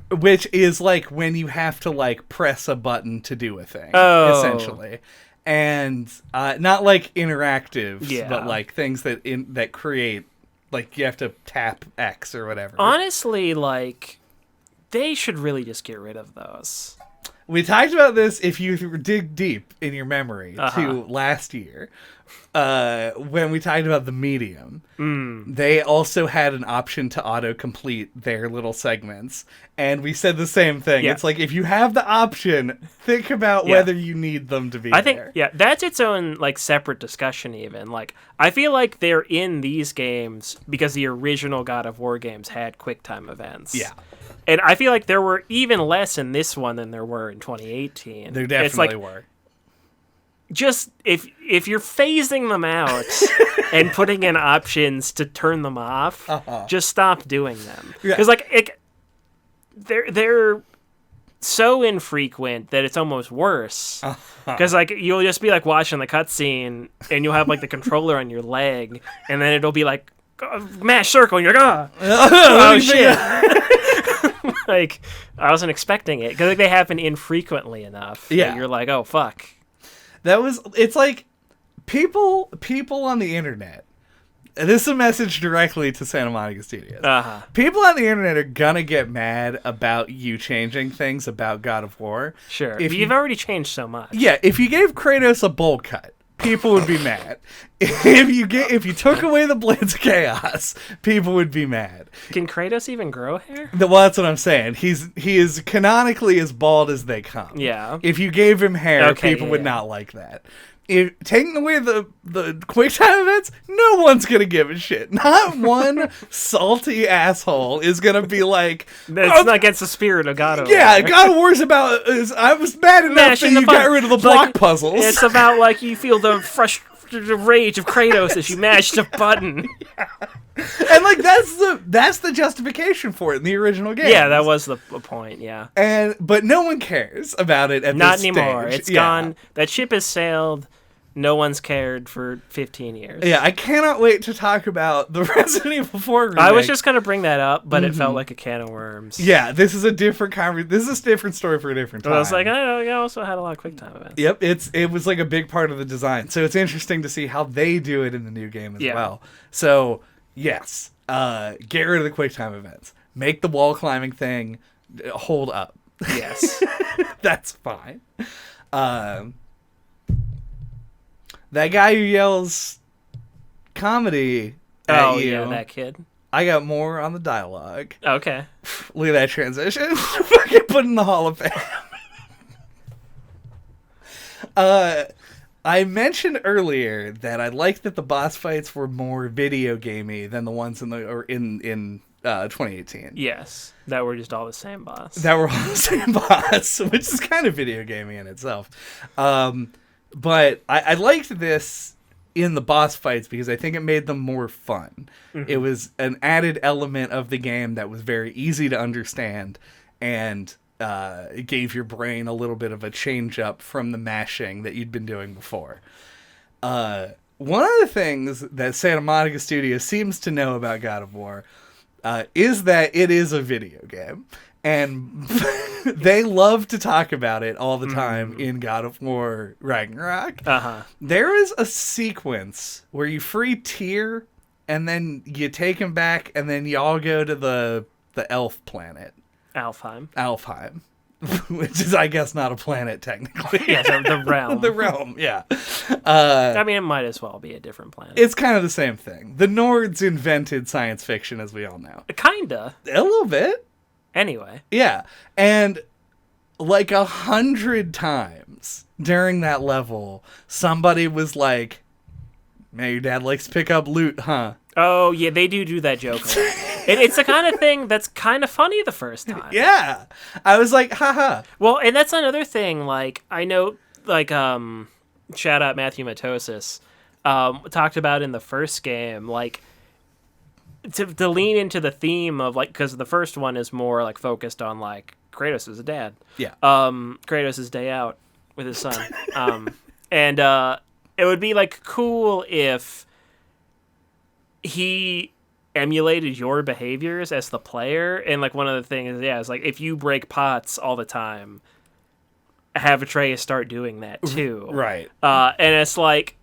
Which is like when you have to like press a button to do a thing, essentially, and not like interactives, but like things that create like you have to tap X or whatever. Honestly, like they should really just get rid of those. We talked about this if you dig deep in your memory to last year. When we talked about the medium, they also had an option to auto-complete their little segments, and we said the same thing. Yeah. It's like, if you have the option, think about whether you need them to be there. I think, that's its own, like, separate discussion even. Like, I feel like they're in these games because the original God of War games had QuickTime events. Yeah. And I feel like there were even less in this one than there were in 2018. There definitely were. Just if you're phasing them out and putting in options to turn them off, just stop doing them. Because they're so infrequent that it's almost worse. Because like you'll just be like watching the cutscene and you'll have like the controller on your leg, and then it'll be like mash circle, and you're like, oh shit. like, I wasn't expecting it because like, they happen infrequently enough. Yeah. That you're like, oh fuck. It's like people on the internet. And this is a message directly to Santa Monica Studios. Uh-huh. People on the internet are gonna get mad about you changing things about God of War. Sure. If You've already changed so much. Yeah, if you gave Kratos a bowl cut, people would be mad. If you took away the Blades of Chaos, people would be mad. Can Kratos even grow hair? Well, that's what I'm saying. He is canonically as bald as they come. Yeah. If you gave him hair, Okay, people would yeah. not like that. If taking away the quick time events, no one's gonna give a shit. Not one salty asshole is gonna be like, That's not against the spirit of God of War. yeah, God of War's about. I was mad enough Mashing that the you button. got rid of the It's block like- puzzles. It's about like you feel the rage of Kratos as you mash the button. And like that's the justification for it in the original game. Yeah, that was the point. Yeah. But no one cares about it at Not this anymore. stage. It's gone. That ship has sailed. No one's cared for 15 years. Yeah, I cannot wait to talk about the Resident Evil 4 remake. I was just gonna bring that up, but it felt like a can of worms. Yeah, this is a different this is a different story for a different time. But I was like, I also had a lot of quick time events. Yep, it was like a big part of the design. So it's interesting to see how they do it in the new game as well. So, yes, get rid of the quick time events. Make the wall climbing thing hold up. Yes. That's fine. That guy who yells comedy at you. Yeah, that kid. I got more on the dialogue. Okay. Look at that transition. Fucking put in the Hall of Fame. I mentioned earlier that I liked that the boss fights were more video gamey than the ones in 2018. Yes, that were just all the same boss. That were all the same boss, which is kind of video gamey in itself. But I liked this in the boss fights because I think it made them more fun. Mm-hmm. It was an added element of the game that was very easy to understand, and it gave your brain a little bit of a change up from the mashing that you'd been doing before. One of the things that Santa Monica Studios seems to know about God of War is that it is a video game. And they love to talk about it all the time in God of War Ragnarok. Uh-huh. There is a sequence where you free Tyr, and then you take him back, and then y'all go to the elf planet. Alfheim. Which is, I guess, not a planet, technically. Yeah, the realm. The realm, yeah. I mean, it might as well be a different planet. It's kind of the same thing. The Nords invented science fiction, as we all know. Kinda. A little bit. Anyway. Yeah, and like 100 times during that level, somebody was like, man, your dad likes to pick up loot, huh? Oh, yeah, they do that joke a lot. It's the kind of thing that's kind of funny the first time. Yeah. I was like, haha. Well, and that's another thing, like, I know, like, shout out Matthew Matosis, talked about in the first game, like, to lean into the theme of, like, because the first one is more, like, focused on, like, Kratos is a dad. Yeah. Kratos' day out with his son. And it would be, like, cool if he emulated your behaviors as the player. And, like, one of the things is like, if you break pots all the time, have Atreus start doing that, too. Right. And it's, like,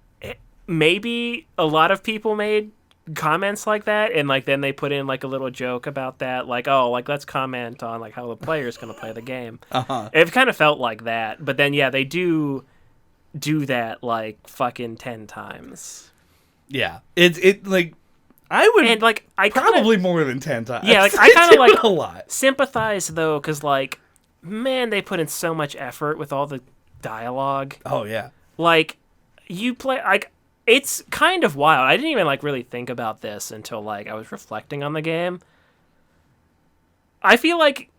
maybe a lot of people made comments like that, and like then they put in like a little joke about that, like, oh, like let's comment on like how the player's gonna play the game. It kind of felt like that, but then yeah, they do that like fucking 10 times. Yeah, it like I would, and like I probably more than 10 times. Yeah, like I kind of like a lot sympathize though, because like man, they put in so much effort with all the dialogue. Oh yeah, like you play like. It's kind of wild. I didn't even like really think about this until like I was reflecting on the game. I feel like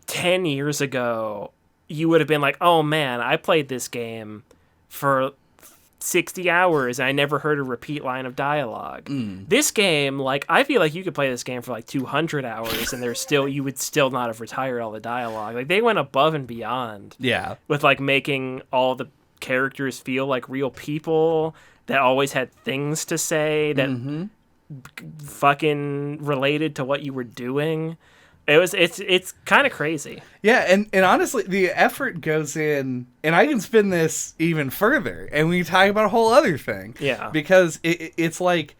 10 years ago, you would have been like, oh man, I played this game for 60 hours and I never heard a repeat line of dialogue. This game, like, I feel like you could play this game for like 200 hours and you would still not have retired all the dialogue. Like, they went above and beyond. Yeah. With like making all the characters feel like real people that always had things to say that fucking related to what you were doing. It's kind of crazy. Yeah, and honestly, the effort goes in, and I can spin this even further, and we can talk about a whole other thing. Yeah. Because it's like,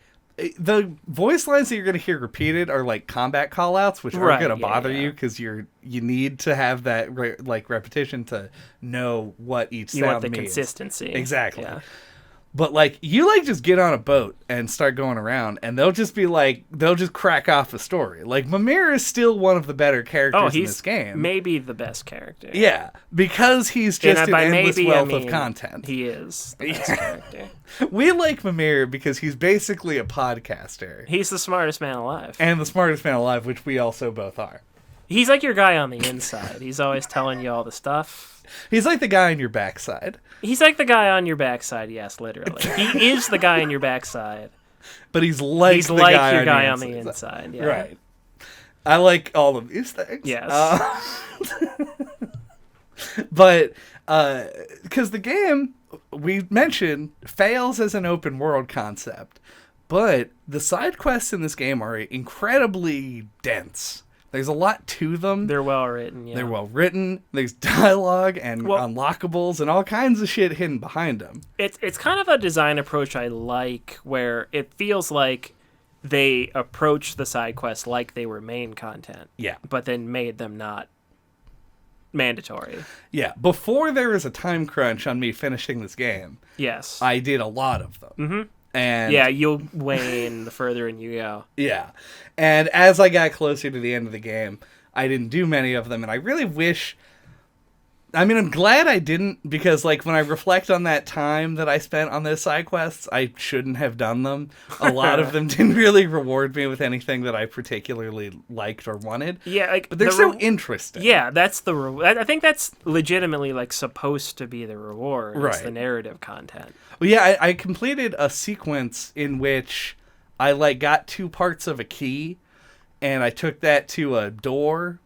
the voice lines that you're going to hear repeated are like combat callouts, which aren't going to bother you because you need to have that repetition to know what each sound means. You want the consistency. Exactly. Yeah. But like, you like just get on a boat and start going around, and they'll just crack off a story. Like, Mimir is still one of the better characters in this game. Maybe the best character. Yeah, because he's just an endless wealth of content. He is the best character. We like Mimir because he's basically a podcaster. He's the smartest man alive. And the smartest man alive, which we also both are. He's like your guy on the inside. He's always telling you all the stuff. He's like the guy on your backside. He's like the guy on your backside, yes, literally. He is the guy on your backside. But he's like your guy on the inside. Yeah. Right. I like all of these things. Yes. But, because the game, we mentioned, fails as an open world concept. But the side quests in this game are incredibly dense. There's a lot to them. They're well written, yeah. They're well written. There's dialogue and unlockables and all kinds of shit hidden behind them. It's kind of a design approach I like, where it feels like they approached the side quests like they were main content. Yeah. But then made them not mandatory. Yeah. Before there was a time crunch on me finishing this game, yes, I did a lot of them. Mm-hmm. And yeah, you'll wane the further in you go. Yeah. And as I got closer to the end of the game, I didn't do many of them, and I really wish... I mean, I'm glad I didn't, because, like, when I reflect on that time that I spent on those side quests, I shouldn't have done them. A lot of them didn't really reward me with anything that I particularly liked or wanted. Yeah, like... But they're so interesting. Yeah, that's the... I think that's legitimately, like, supposed to be the reward. Right. It's the narrative content. Well, yeah, I completed a sequence in which I, like, got 2 parts of a key, and I took that to a door...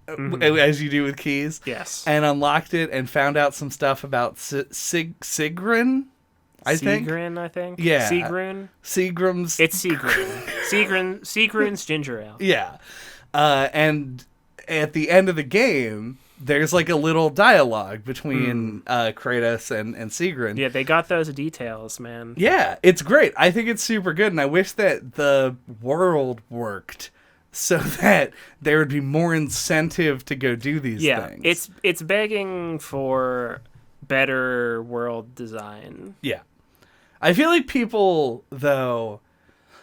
Mm-hmm. As you do with keys. Yes. And unlocked it and found out some stuff about Sigrun, I think. Sigrun, I think? Yeah. Seagram's... It's Sigrun. Seagrun's ginger ale. Yeah. And at the end of the game, there's like a little dialogue between Kratos and Sigrun. Yeah, they got those details, man. Yeah, it's great. I think it's super good, and I wish that the world worked so that there would be more incentive to go do these things. Yeah, it's begging for better world design. Yeah. I feel like people, though...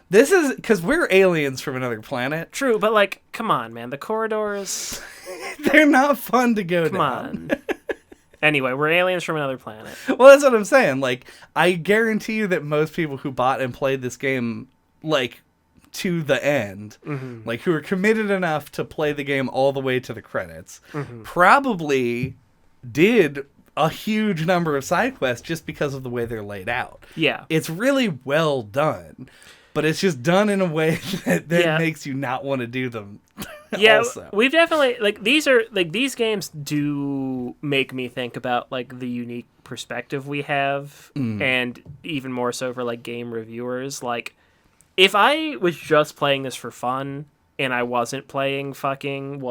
This is... Because we're aliens from another planet. True, but, like, come on, man. The corridors... They're not fun to go down. Come on. Anyway, we're aliens from another planet. Well, that's what I'm saying. Like, I guarantee you that most people who bought and played this game, like... to the end, like who are committed enough to play the game all the way to the credits, probably did a huge number of side quests just because of the way they're laid out. Yeah. It's really well done, but it's just done in a way that makes you not want to do them. Yeah, also. We've definitely, like, these games do make me think about, like, the unique perspective we have, and even more so for, like, game reviewers. Like, if I was just playing this for fun, and I wasn't playing fucking,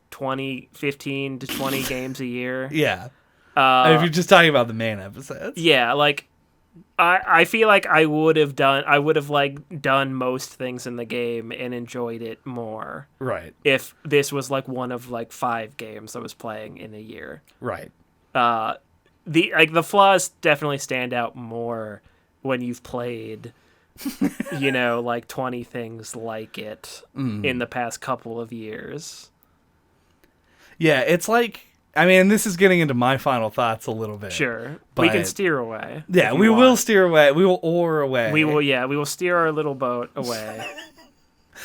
15 to 20 games a year? Yeah. If you're just talking about the main episodes. Yeah, like, I feel like I would have done most things in the game and enjoyed it more. Right. If this was, like, one of, like, 5 games I was playing in a year. Right. The flaws definitely stand out more when you've played, like 20 things like it in the past couple of years. Yeah, it's like, I mean, this is getting into my final thoughts a little bit. Sure. We can steer away. Yeah, we will steer away. We will oar away. We will steer our little boat away.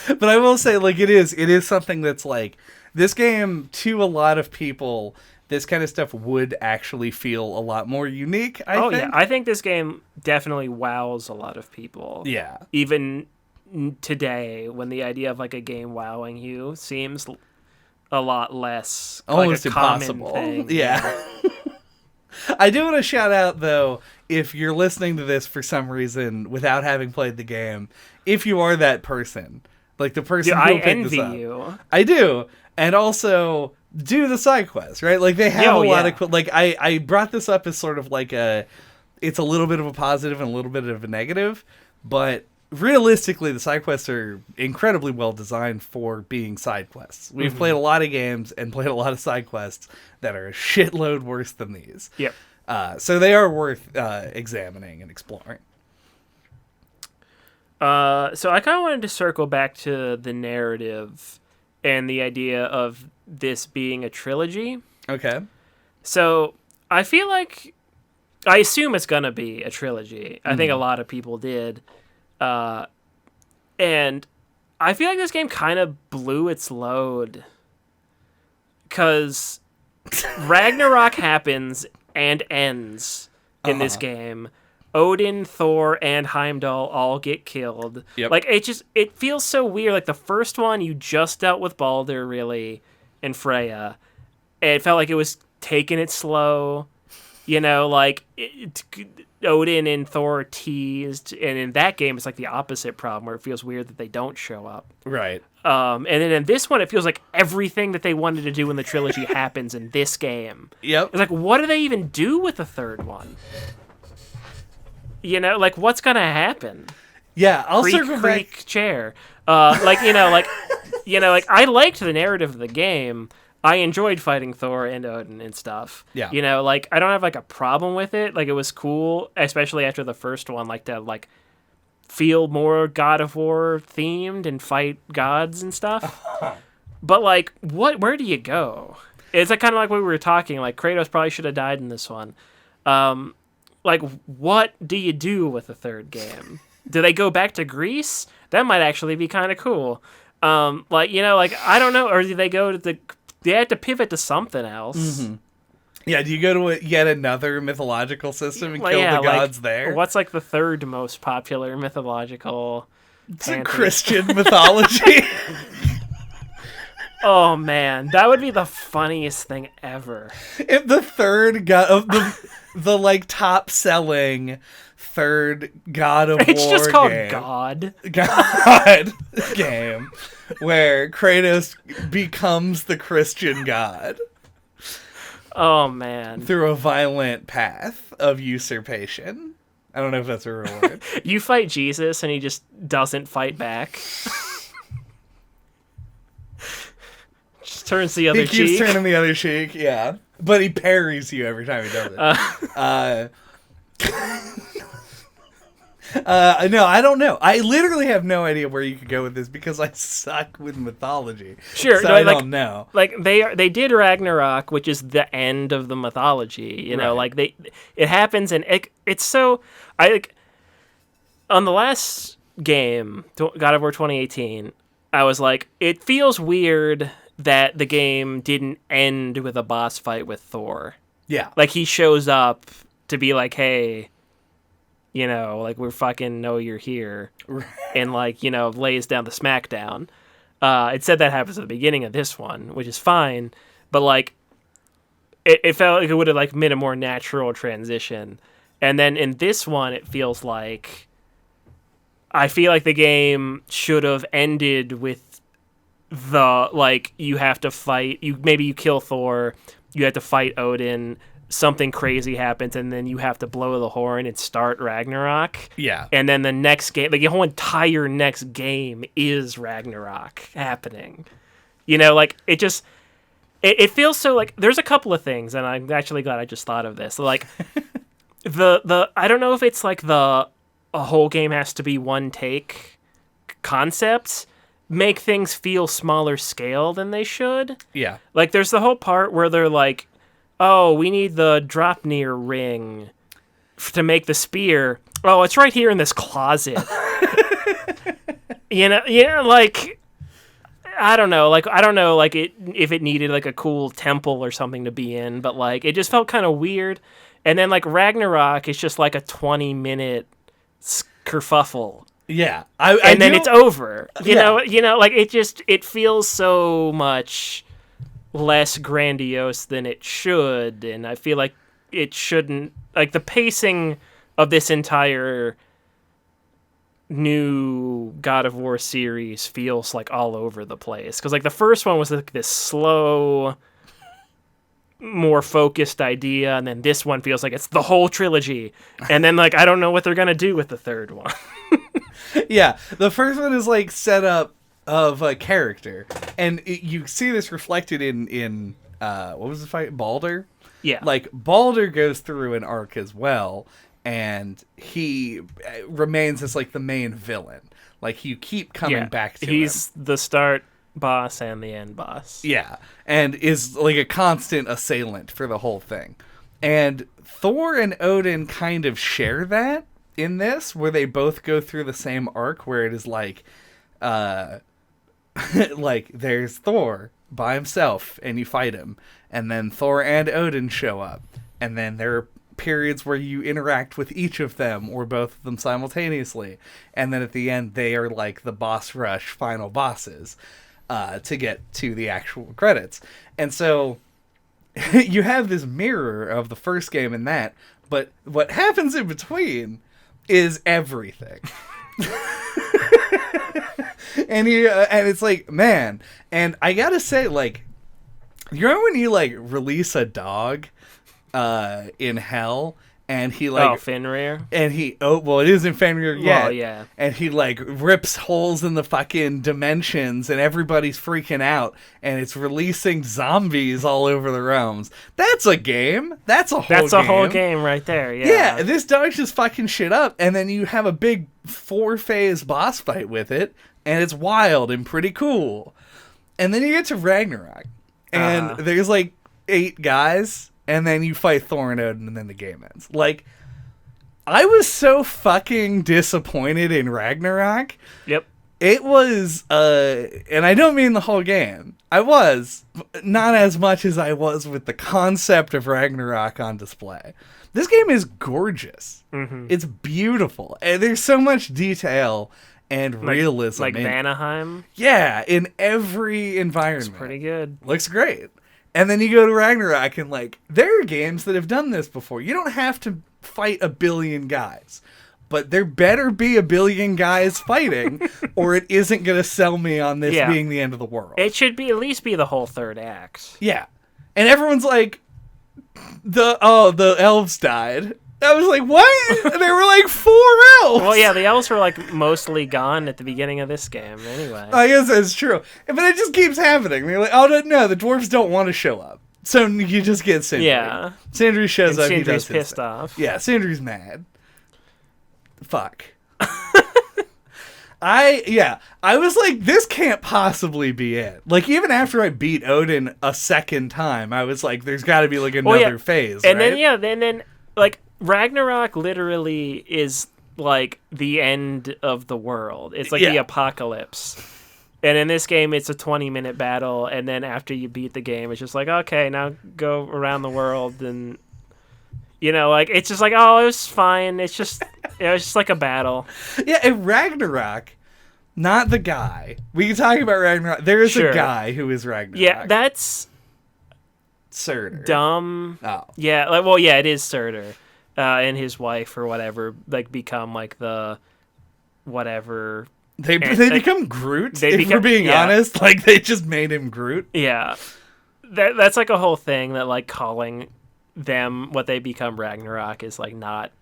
But I will say, like, it is something that's like, this game, to a lot of people, this kind of stuff would actually feel a lot more unique, I think. Yeah. I think this game definitely wows a lot of people. Yeah. Even today, when the idea of, like, a game wowing you seems a lot less... almost like a impossible. Common thing. Yeah. I do want to shout out, though, if you're listening to this for some reason without having played the game, if you are that person... Like the person Dude, who I picked envy this up. you. I do. And also do the side quests, right? Like they have a lot of like I brought this up as sort of like it's a little bit of a positive and a little bit of a negative, but realistically the side quests are incredibly well designed for being side quests. We've played a lot of games and played a lot of side quests that are a shitload worse than these. Yep. So they are worth examining and exploring. So I kind of wanted to circle back to the narrative and the idea of this being a trilogy. Okay. So I feel like I assume it's gonna be a trilogy. I think a lot of people did, and I feel like this game kind of blew its load because Ragnarok happens and ends in this game. Odin, Thor, and Heimdall all get killed. Yep. Like it feels so weird. Like the first one, you just dealt with Baldur really and Freya. It felt like it was taking it slow. You know, like Odin and Thor are teased, and in that game, it's like the opposite problem where it feels weird that they don't show up. Right. And then in this one, it feels like everything that they wanted to do in the trilogy happens in this game. Yep. It's like, what do they even do with the third one? You know, like what's gonna happen? Yeah, I'll Creak, circle back. creak, chair. Like I liked the narrative of the game. I enjoyed fighting Thor and Odin and stuff. Yeah. You know, like I don't have like a problem with it. Like it was cool, especially after the first one, like to like feel more God of War themed and fight gods and stuff. But like, where do you go? It's like kind of like what we were talking. Like Kratos probably should have died in this one. Like, what do you do with the third game? Do they go back to Greece? That might actually be kind of cool. Like, you know, like, I don't know. Or do they go to they have to pivot to something else? Mm-hmm. Yeah, do you go to yet another mythological system and kill the gods there? What's like the third most popular mythological It's a Christian mythology. Oh, man. That would be the funniest thing ever. If the third god of the like top selling third God of War it's just called game. God game where Kratos becomes the Christian god. Oh man. Through a violent path of usurpation. I don't know if that's a real word. You fight Jesus and he just doesn't fight back. Just turns the other cheek. He keeps turning the other cheek, yeah. But he parries you every time he does it. No, I don't know. I literally have no idea where you could go with this because I suck with mythology. Sure, so no, I don't know. Like they did Ragnarok, which is the end of the mythology. You know, like it happens, and it's so on the last game, God of War 2018. I was like, it feels weird that the game didn't end with a boss fight with Thor. Yeah, like he shows up to be like, hey. You know, like, we fucking know you're here. And, like, you know, lays down the smackdown. It said that happens at the beginning of this one, which is fine. But, like, it felt like it would have, like, made a more natural transition. And then in this one, it feels like... I feel like the game should have ended with the, like, you have to fight... Maybe you kill Thor, you have to fight Odin... Something crazy happens, and then you have to blow the horn and start Ragnarok. Yeah. And then the next game, like the whole entire next game is Ragnarok happening. You know, like, it just... It feels so, like... There's a couple of things, and I'm actually glad I just thought of this. Like, the I don't know if it's, like, a whole game has to be one take concepts make things feel smaller scale than they should. Yeah. Like, there's the whole part where they're like... Oh, we need the Dropnir ring to make the spear. Oh, it's right here in this closet. you know, like, I don't know, like if it needed like a cool temple or something to be in, but like it just felt kind of weird. And then like Ragnarok is just like a 20-minute kerfuffle. Yeah, and then it's over. You know, like it feels so much less grandiose than it should, and I feel like it shouldn't, like the pacing of this entire new God of War series feels like all over the place. Because like the first one was like this slow, more focused idea, and then this one feels like it's the whole trilogy. And then like I don't know what they're gonna do with the third one. Yeah, the first one is like set up of a character, and you see this reflected in what was the fight? Baldur? Yeah. Like, Baldur goes through an arc as well, and he remains as, like, the main villain. Like, you keep coming back to him. He's the start boss and the end boss. Yeah, and is, like, a constant assailant for the whole thing. And Thor and Odin kind of share that in this, where they both go through the same arc, where it is, like, like, there's Thor by himself, and you fight him. And then Thor and Odin show up. And then there are periods where you interact with each of them, or both of them simultaneously. And then at the end, they are like the boss rush final bosses to get to the actual credits. And so you have this mirror of the first game in that, but what happens in between is everything. And it's like, man, and I gotta say, like, you remember when you, like, release a dog in hell, and he, like... Fenrir? And he... Oh, well, it isn't Fenrir yet. Well, yeah. And he, like, rips holes in the fucking dimensions, and everybody's freaking out, and it's releasing zombies all over the realms. That's a game. That's a whole game. That's a whole game right there, yeah. Yeah, this dog's just fucking shit up, and then you have a big 4-phase boss fight with it, and it's wild and pretty cool. And then you get to Ragnarok. And there's, like, 8 guys, and then you fight Thor and Odin, and then the game ends. Like, I was so fucking disappointed in Ragnarok. Yep. It was, and I don't mean the whole game. I was, not as much as I was with the concept of Ragnarok on display. This game is gorgeous. Mm-hmm. It's beautiful. And there's so much detail and realism. Like Vanaheim? Yeah, in every environment. It's pretty good. Looks great. And then you go to Ragnarok and, like, there are games that have done this before. You don't have to fight a billion guys. But there better be a billion guys fighting, or it isn't going to sell me on this being the end of the world. It should be at least be the whole third act. Yeah. And everyone's like, the elves died. I was like, what? There were like 4 elves. Well, yeah, the elves were like mostly gone at the beginning of this game anyway. I guess that's true. But it just keeps happening. They're like, oh, no, the dwarves don't want to show up. So you just get Sindri. Yeah. Sindri shows up. Sindri's pissed off. Yeah, Sindri's mad. Fuck. I was like, this can't possibly be it. Like, even after I beat Odin a second time, I was like, there's got to be like another phase. And right? then like Ragnarok literally is like the end of the world. It's like the apocalypse. And in this game, it's a 20-minute battle, and then after you beat the game, it's just like, okay, now go around the world, and like it's just like, oh, it was fine. It's just like a battle. Yeah, and Ragnarok, not the guy. We can talk about Ragnarok. There is a guy who is Ragnarok. Yeah, that's Surtur. Dumb. Oh. Yeah, it is Surtur. And his wife or whatever, like, become like the whatever. They become Groot. If we're being honest, like, they just made him Groot. Yeah, that's like a whole thing that, like, calling them what they become Ragnarok is like not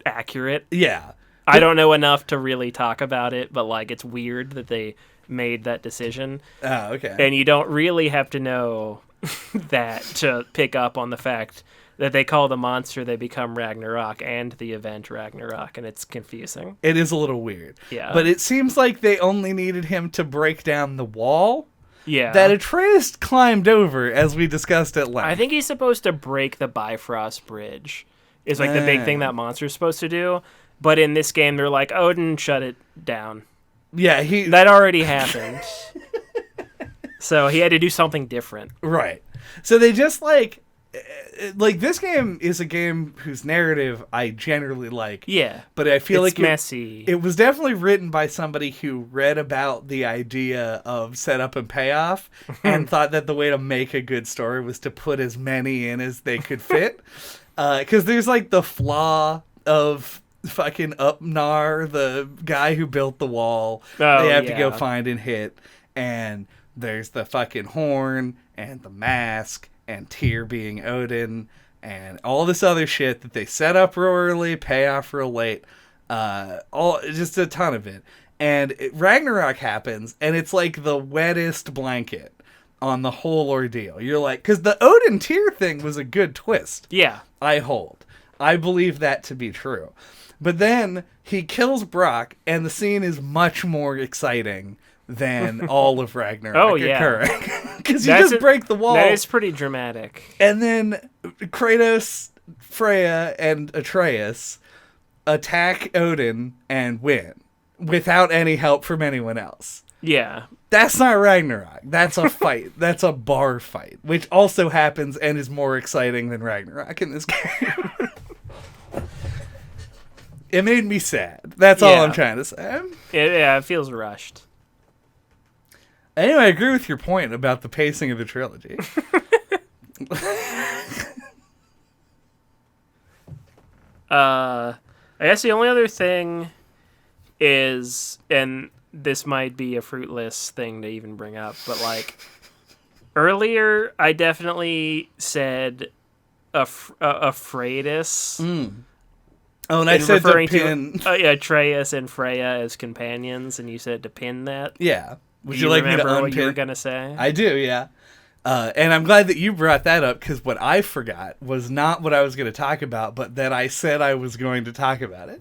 accurate. Yeah, I don't know enough to really talk about it, but like it's weird that they made that decision. Oh, okay. And you don't really have to know that to pick up on the fact that they call the monster they become Ragnarok and the event Ragnarok, and it's confusing. It is a little weird. Yeah. But it seems like they only needed him to break down the wall. Yeah. That Atreus climbed over, as we discussed at length. I think he's supposed to break the Bifrost Bridge. Is like the big thing that monster's supposed to do. But in this game, they're like, Odin shut it down. Yeah, that already happened. So he had to do something different. Right. So they just like this game is a game whose narrative I generally like. Yeah. But I feel it's like messy. It was definitely written by somebody who read about the idea of setup and payoff and thought that the way to make a good story was to put as many in as they could fit. Because there's like the flaw of fucking Upnar, the guy who built the wall. Oh, they have to yeah. go find and hit. And there's the fucking horn and the mask and Tyr being Odin and all this other shit that they set up real early, pay off real late. Just a ton of it. And Ragnarok happens, and it's like the wettest blanket on the whole ordeal. You're like, because the Odin Tyr thing was a good twist. Yeah. I believe that to be true. But then he kills Brock, and the scene is much more exciting than all of Ragnarok occurring. Because you just break the wall. That is pretty dramatic. And then Kratos, Freya, and Atreus attack Odin and win without any help from anyone else. Yeah. That's not Ragnarok. That's a fight. That's a bar fight, which also happens and is more exciting than Ragnarok in this game. It made me sad. That's all I'm trying to say. It feels rushed. Anyway, I agree with your point about the pacing of the trilogy. I guess the only other thing is, and this might be a fruitless thing to even bring up, but like earlier, I definitely said Freydis. Oh, and I said to pin. Atreus and Freya as companions, and you said to pin that. Yeah. Would Do you like me to unpin? What you were gonna say? I do, yeah. And I'm glad that you brought that up, because what I forgot was not what I was going to talk about, but that I said I was going to talk about it.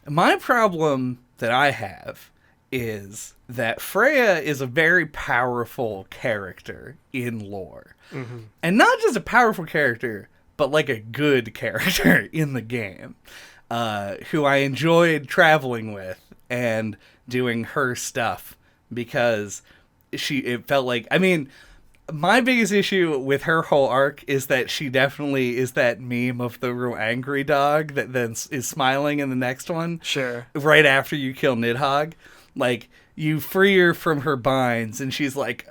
My problem that I have is that Freya is a very powerful character in lore. Mm-hmm. And not just a powerful character, but like a good character in the game, who I enjoyed traveling with and doing her stuff, because it felt like, I mean, my biggest issue with her whole arc is that she definitely is that meme of the real angry dog that then is smiling in the next one. Sure. Right after you kill Nidhogg. Like, you free her from her binds, and she's like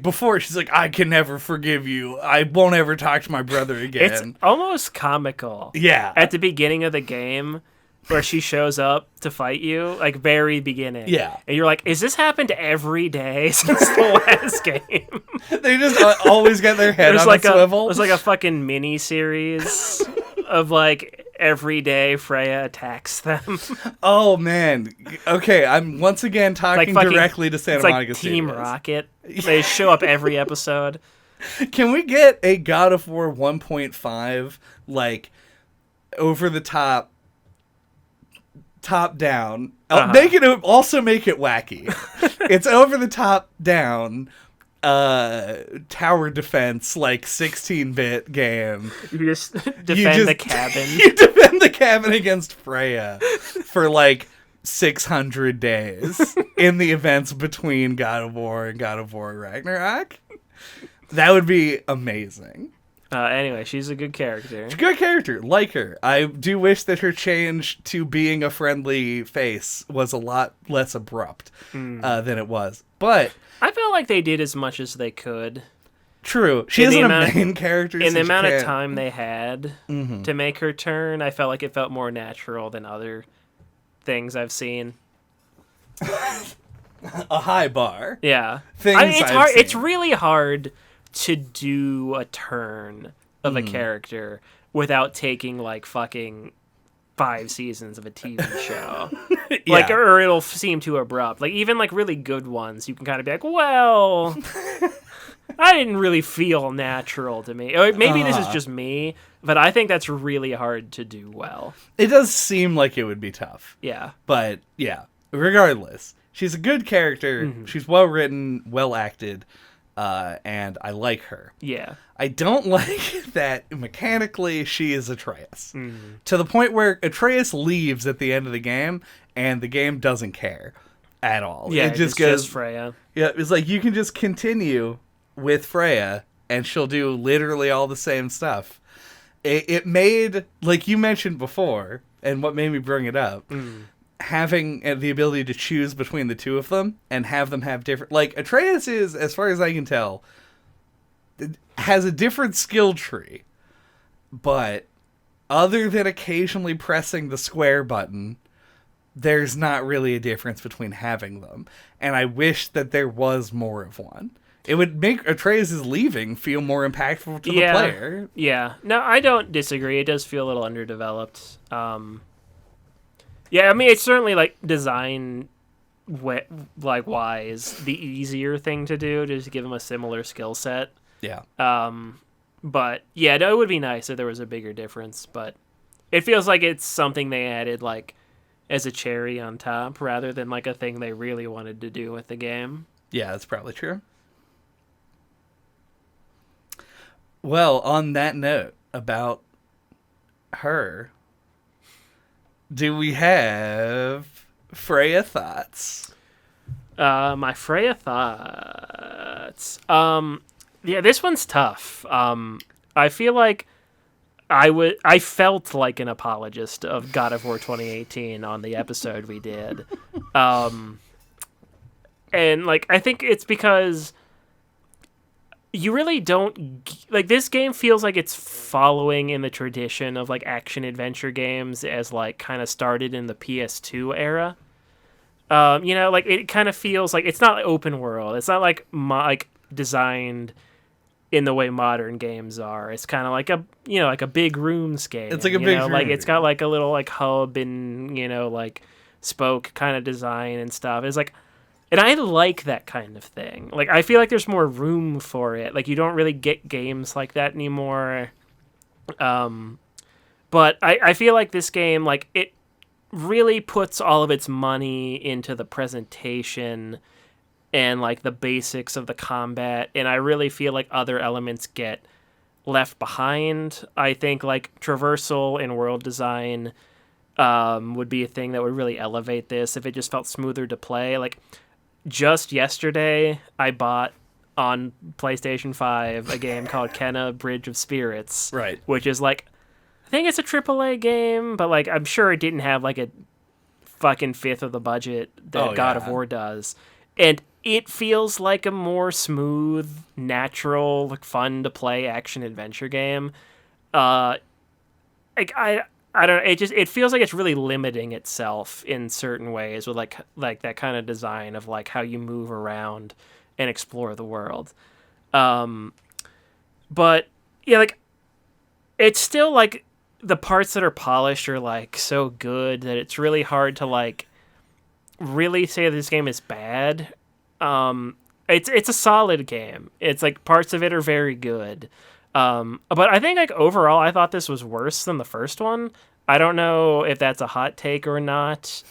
before, she's like, I can never forgive you. I won't ever talk to my brother again. It's almost comical. Yeah. At the beginning of the game, where she shows up to fight you, like very beginning. Yeah. And you're like, is this happened every day since the last game? They just always get their head on like a swivel. There's like a fucking mini series of like every day Freya attacks them. Oh man. Okay, I'm once again talking directly to Santa Monica Studios. Team Studios. Rocket. They show up every episode. Can we get a God of War 1.5 like over the top down? Make it wacky. It's over the top down tower defense, like 16-bit game. You just defend the cabin. You defend the cabin against Freya for like 600 days in the events between God of War and God of War Ragnarok. That would be amazing. Anyway, she's a good character. She's a good character. Like her. I do wish that her change to being a friendly face was a lot less abrupt than it was. But I felt like they did as much as they could. True. She isn't a main character. In the amount of time they had to make her turn, I felt like it felt more natural than other things I've seen. A high bar. Yeah. It's hard. It's really hard to do a turn of a character without taking like fucking 5 seasons of a TV show. Yeah. Like, or it'll seem too abrupt. Like, even like really good ones, you can kind of be like, well, I didn't really feel natural to me. Or maybe this is just me, but I think that's really hard to do well. It does seem like it would be tough. Yeah. But yeah, regardless, she's a good character. She's well written, well acted. And I like her. Yeah. I don't like that mechanically she is Atreus. To the point where Atreus leaves at the end of the game, and the game doesn't care at all. Yeah, it just goes, Freya. Yeah, it's like you can just continue with Freya, and she'll do literally all the same stuff. It made, like you mentioned before, and what made me bring it up, having the ability to choose between the two of them and have them have different, like Atreus is, as far as I can tell, has a different skill tree, but other than occasionally pressing the square button, there's not really a difference between having them. And I wish that there was more of one. It would make Atreus' leaving feel more impactful to the player. Yeah. No, I don't disagree. It does feel a little underdeveloped. Yeah, I mean, it's certainly, like, design wise, the easier thing to do, just to give him a similar skill set. Yeah. But, yeah, no, it would be nice if there was a bigger difference, but it feels like it's something they added, like, as a cherry on top, rather than, like, a thing they really wanted to do with the game. Yeah, that's probably true. Well, on that note about her, do we have Freya thoughts? My Freya thoughts. Yeah, this one's tough. I feel like I felt like an apologist of God of War 2018 on the episode we did. And like, I think it's because you really don't like, this game feels like it's following in the tradition of like action adventure games as like kind of started in the PS2 era. You know, like it kind of feels like it's not like open world. It's not like like designed in the way modern games are. It's kind of like a, you know, like a big RuneScape. It's like a big room. Like it's got like a little like hub and, you know, like spoke kind of design and stuff. It's like, and I like that kind of thing. Like, I feel like there's more room for it. Like, you don't really get games like that anymore. But I feel like this game, like, it really puts all of its money into the presentation and, like, the basics of the combat. And I really feel like other elements get left behind. I think, like, traversal and world design would be a thing that would really elevate this if it just felt smoother to play. Like, just yesterday, I bought on PlayStation 5 a game called Kenna Bridge of Spirits. Right. Which is like, I think it's a AAA game, but like, I'm sure it didn't have like a fucking fifth of the budget that God of War does. And it feels like a more smooth, natural, like fun to play action adventure game. Like, I don't know, it feels like it's really limiting itself in certain ways with like that kind of design of like how you move around and explore the world. But yeah, like it's still like the parts that are polished are like so good that it's really hard to like really say this game is bad. It's a solid game. It's like parts of it are very good. But I think like overall, I thought this was worse than the first one. I don't know if that's a hot take or not.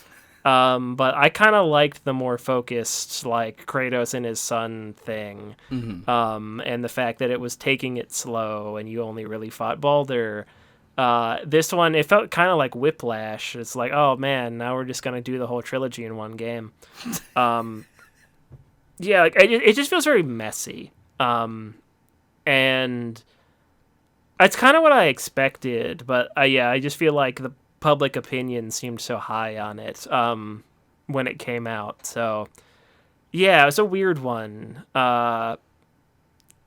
But I kind of liked the more focused, like Kratos and his son thing. Mm-hmm. And the fact that it was taking it slow and you only really fought Baldur. This one, it felt kind of like Whiplash. It's like, oh man, now we're just going to do the whole trilogy in one game. Yeah, like it just feels very messy. And it's kind of what I expected, but yeah, I just feel like the public opinion seemed so high on it when it came out. So yeah, it was a weird one.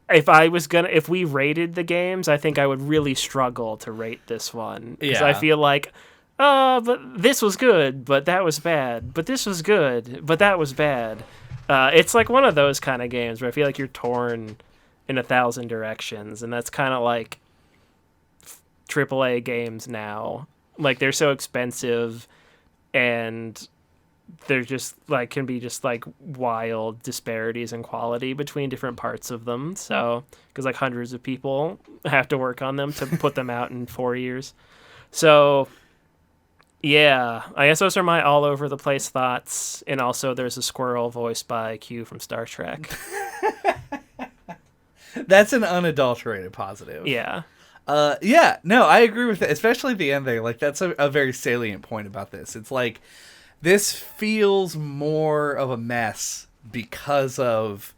If we rated the games, I think I would really struggle to rate this one because I feel like, but this was good, but that was bad. But this was good, but that was bad. It's like one of those kind of games where I feel like you're torn in 1,000 directions, and that's kind of like AAA games now. Like, they're so expensive, and they're just like can be just like wild disparities in quality between different parts of them. So, because like hundreds of people have to work on them to put them out in 4 years. So, yeah, I guess those are my all over the place thoughts. And also, there's a squirrel voiced by Q from Star Trek. That's an unadulterated positive. Yeah. Yeah, no, I agree with it, especially at the end there. Like, that's a very salient point about this. It's like, this feels more of a mess because of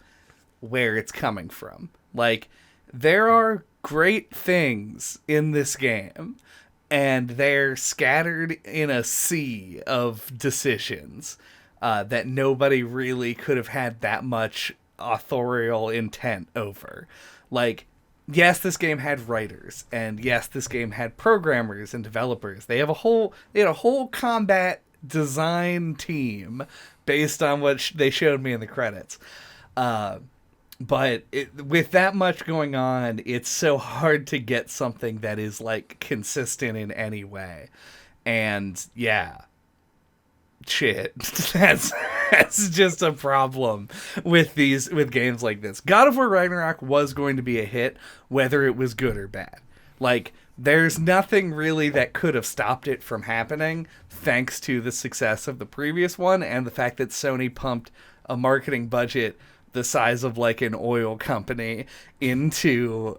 where it's coming from. Like, there are great things in this game, and they're scattered in a sea of decisions that nobody really could have had that much authorial intent over. Like, yes, this game had writers, and yes, this game had programmers and developers. They had a whole combat design team based on what they showed me in the credits. But with that much going on, it's so hard to get something that is like consistent in any way. And yeah, shit, that's just a problem with games like this. God of War Ragnarok was going to be a hit, whether it was good or bad. Like, there's nothing really that could have stopped it from happening, thanks to the success of the previous one and the fact that Sony pumped a marketing budget the size of like an oil company into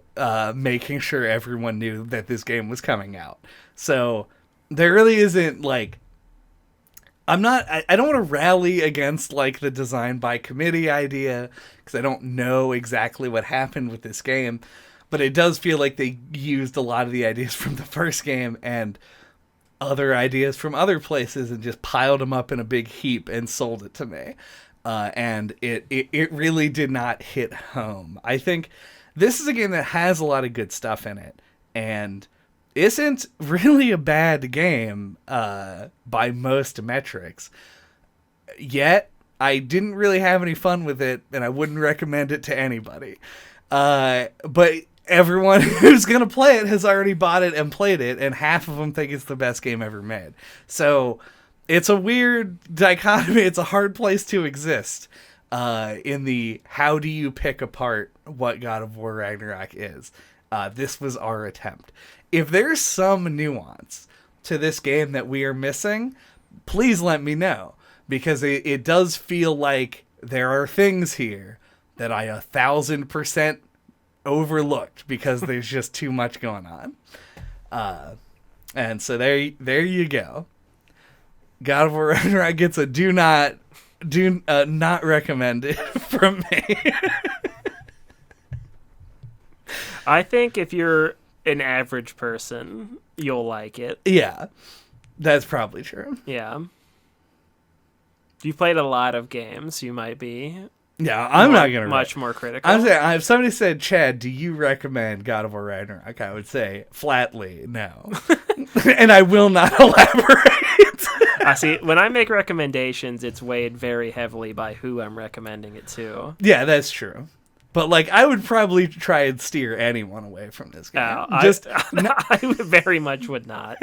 making sure everyone knew that this game was coming out. So there really isn't like, I don't want to rally against like the design by committee idea, because I don't know exactly what happened with this game, but it does feel like they used a lot of the ideas from the first game and other ideas from other places and just piled them up in a big heap and sold it to me. And it really did not hit home. I think this is a game that has a lot of good stuff in it, and isn't really a bad game by most metrics. Yet, I didn't really have any fun with it, and I wouldn't recommend it to anybody. But everyone who's going to play it has already bought it and played it, and half of them think it's the best game ever made. So it's a weird dichotomy. It's a hard place to exist in the how do you pick apart what God of War Ragnarok is. This was our attempt. If there's some nuance to this game that we are missing, please let me know. Because it does feel like there are things here that I 1,000% overlooked because there's just too much going on. And so there you go. God of War Ragnarok gets a do not recommend it from me. I think if you're an average person, you'll like it. Yeah, that's probably true. Yeah. If you've played a lot of games, you might be. Yeah, I'm not gonna much more critical. I'm saying, if somebody said, "Chad, do you recommend God of War Ragnarok?" I would say flatly no, and I will not elaborate. I see. When I make recommendations, it's weighed very heavily by who I'm recommending it to. Yeah, that's true. But like, I would probably try and steer anyone away from this game. I very much would not.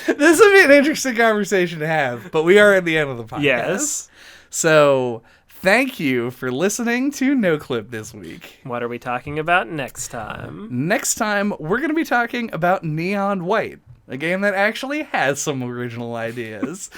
This would be an interesting conversation to have, but we are at the end of the podcast. Yes. So, thank you for listening to No Clip this week. What are we talking about next time? Next time, we're going to be talking about Neon White, a game that actually has some original ideas.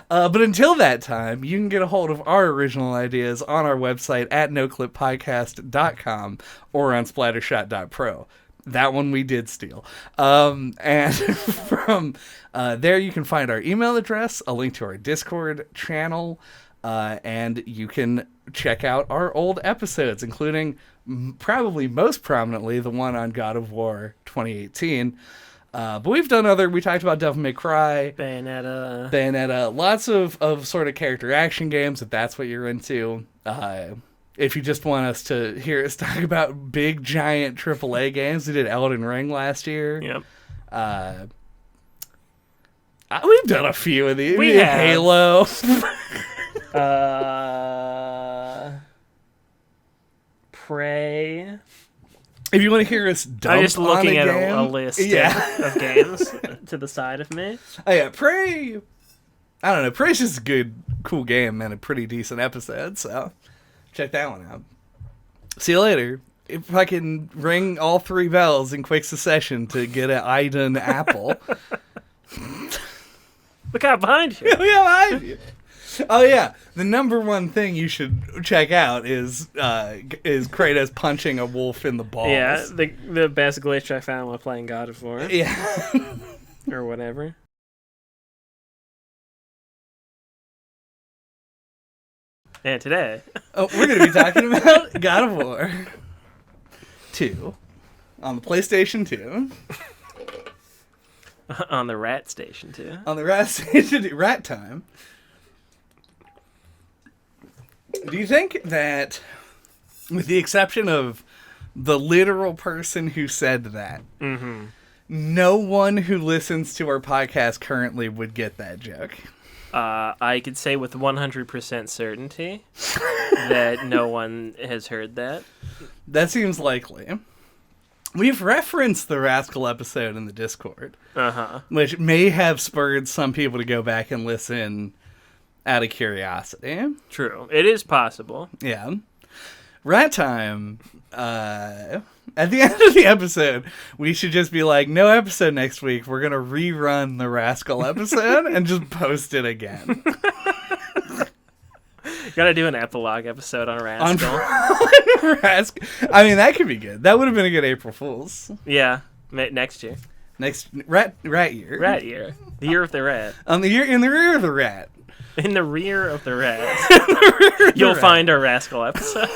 But until that time, you can get a hold of our original ideas on our website at noclippodcast.com or on splattershot.pro. That one we did steal. And from there you can find our email address, a link to our Discord channel, and you can check out our old episodes, including probably most prominently the one on God of War 2018. But we've done we talked about Devil May Cry, Bayonetta, lots of sort of character action games, if that's what you're into. If you just want us to hear us talk about big, giant AAA games, we did Elden Ring last year. Yep. We've done a few of these. We have. Halo. Prey. If you want to hear us dump I'm just looking on at game, a list yeah. of games to the side of me. Oh yeah, Prey. I don't know. Prey's just a good, cool game and a pretty decent episode. So check that one out. See you later. If I can ring all 3 bells in quick succession to get an Iden apple. Look out behind you. Look out behind you. Oh yeah, the number one thing you should check out is Kratos punching a wolf in the balls. Yeah, the best glitch I found while playing God of War. Yeah. Or whatever. And today, we're going to be talking about God of War 2 on the PlayStation 2. on the Rat Station 2. On the Rat Station 2. Rat Time. Do you think that, with the exception of the literal person who said that, no one who listens to our podcast currently would get that joke? I could say with 100% certainty that no one has heard that. That seems likely. We've referenced the Rascal episode in the Discord, which may have spurred some people to go back and listen out of curiosity. True. It is possible. Yeah. Rat time. At the end of the episode, we should just be like, no episode next week. We're going to rerun the Rascal episode and just post it again. Gotta do an epilogue episode on Rascal. Rascal. I mean, that could be good. That would have been a good April Fool's. Yeah. Next year. Next rat year. Rat year. The year of the rat. In the rear of the rat. In the rear of the rat. You'll find our Rascal episode.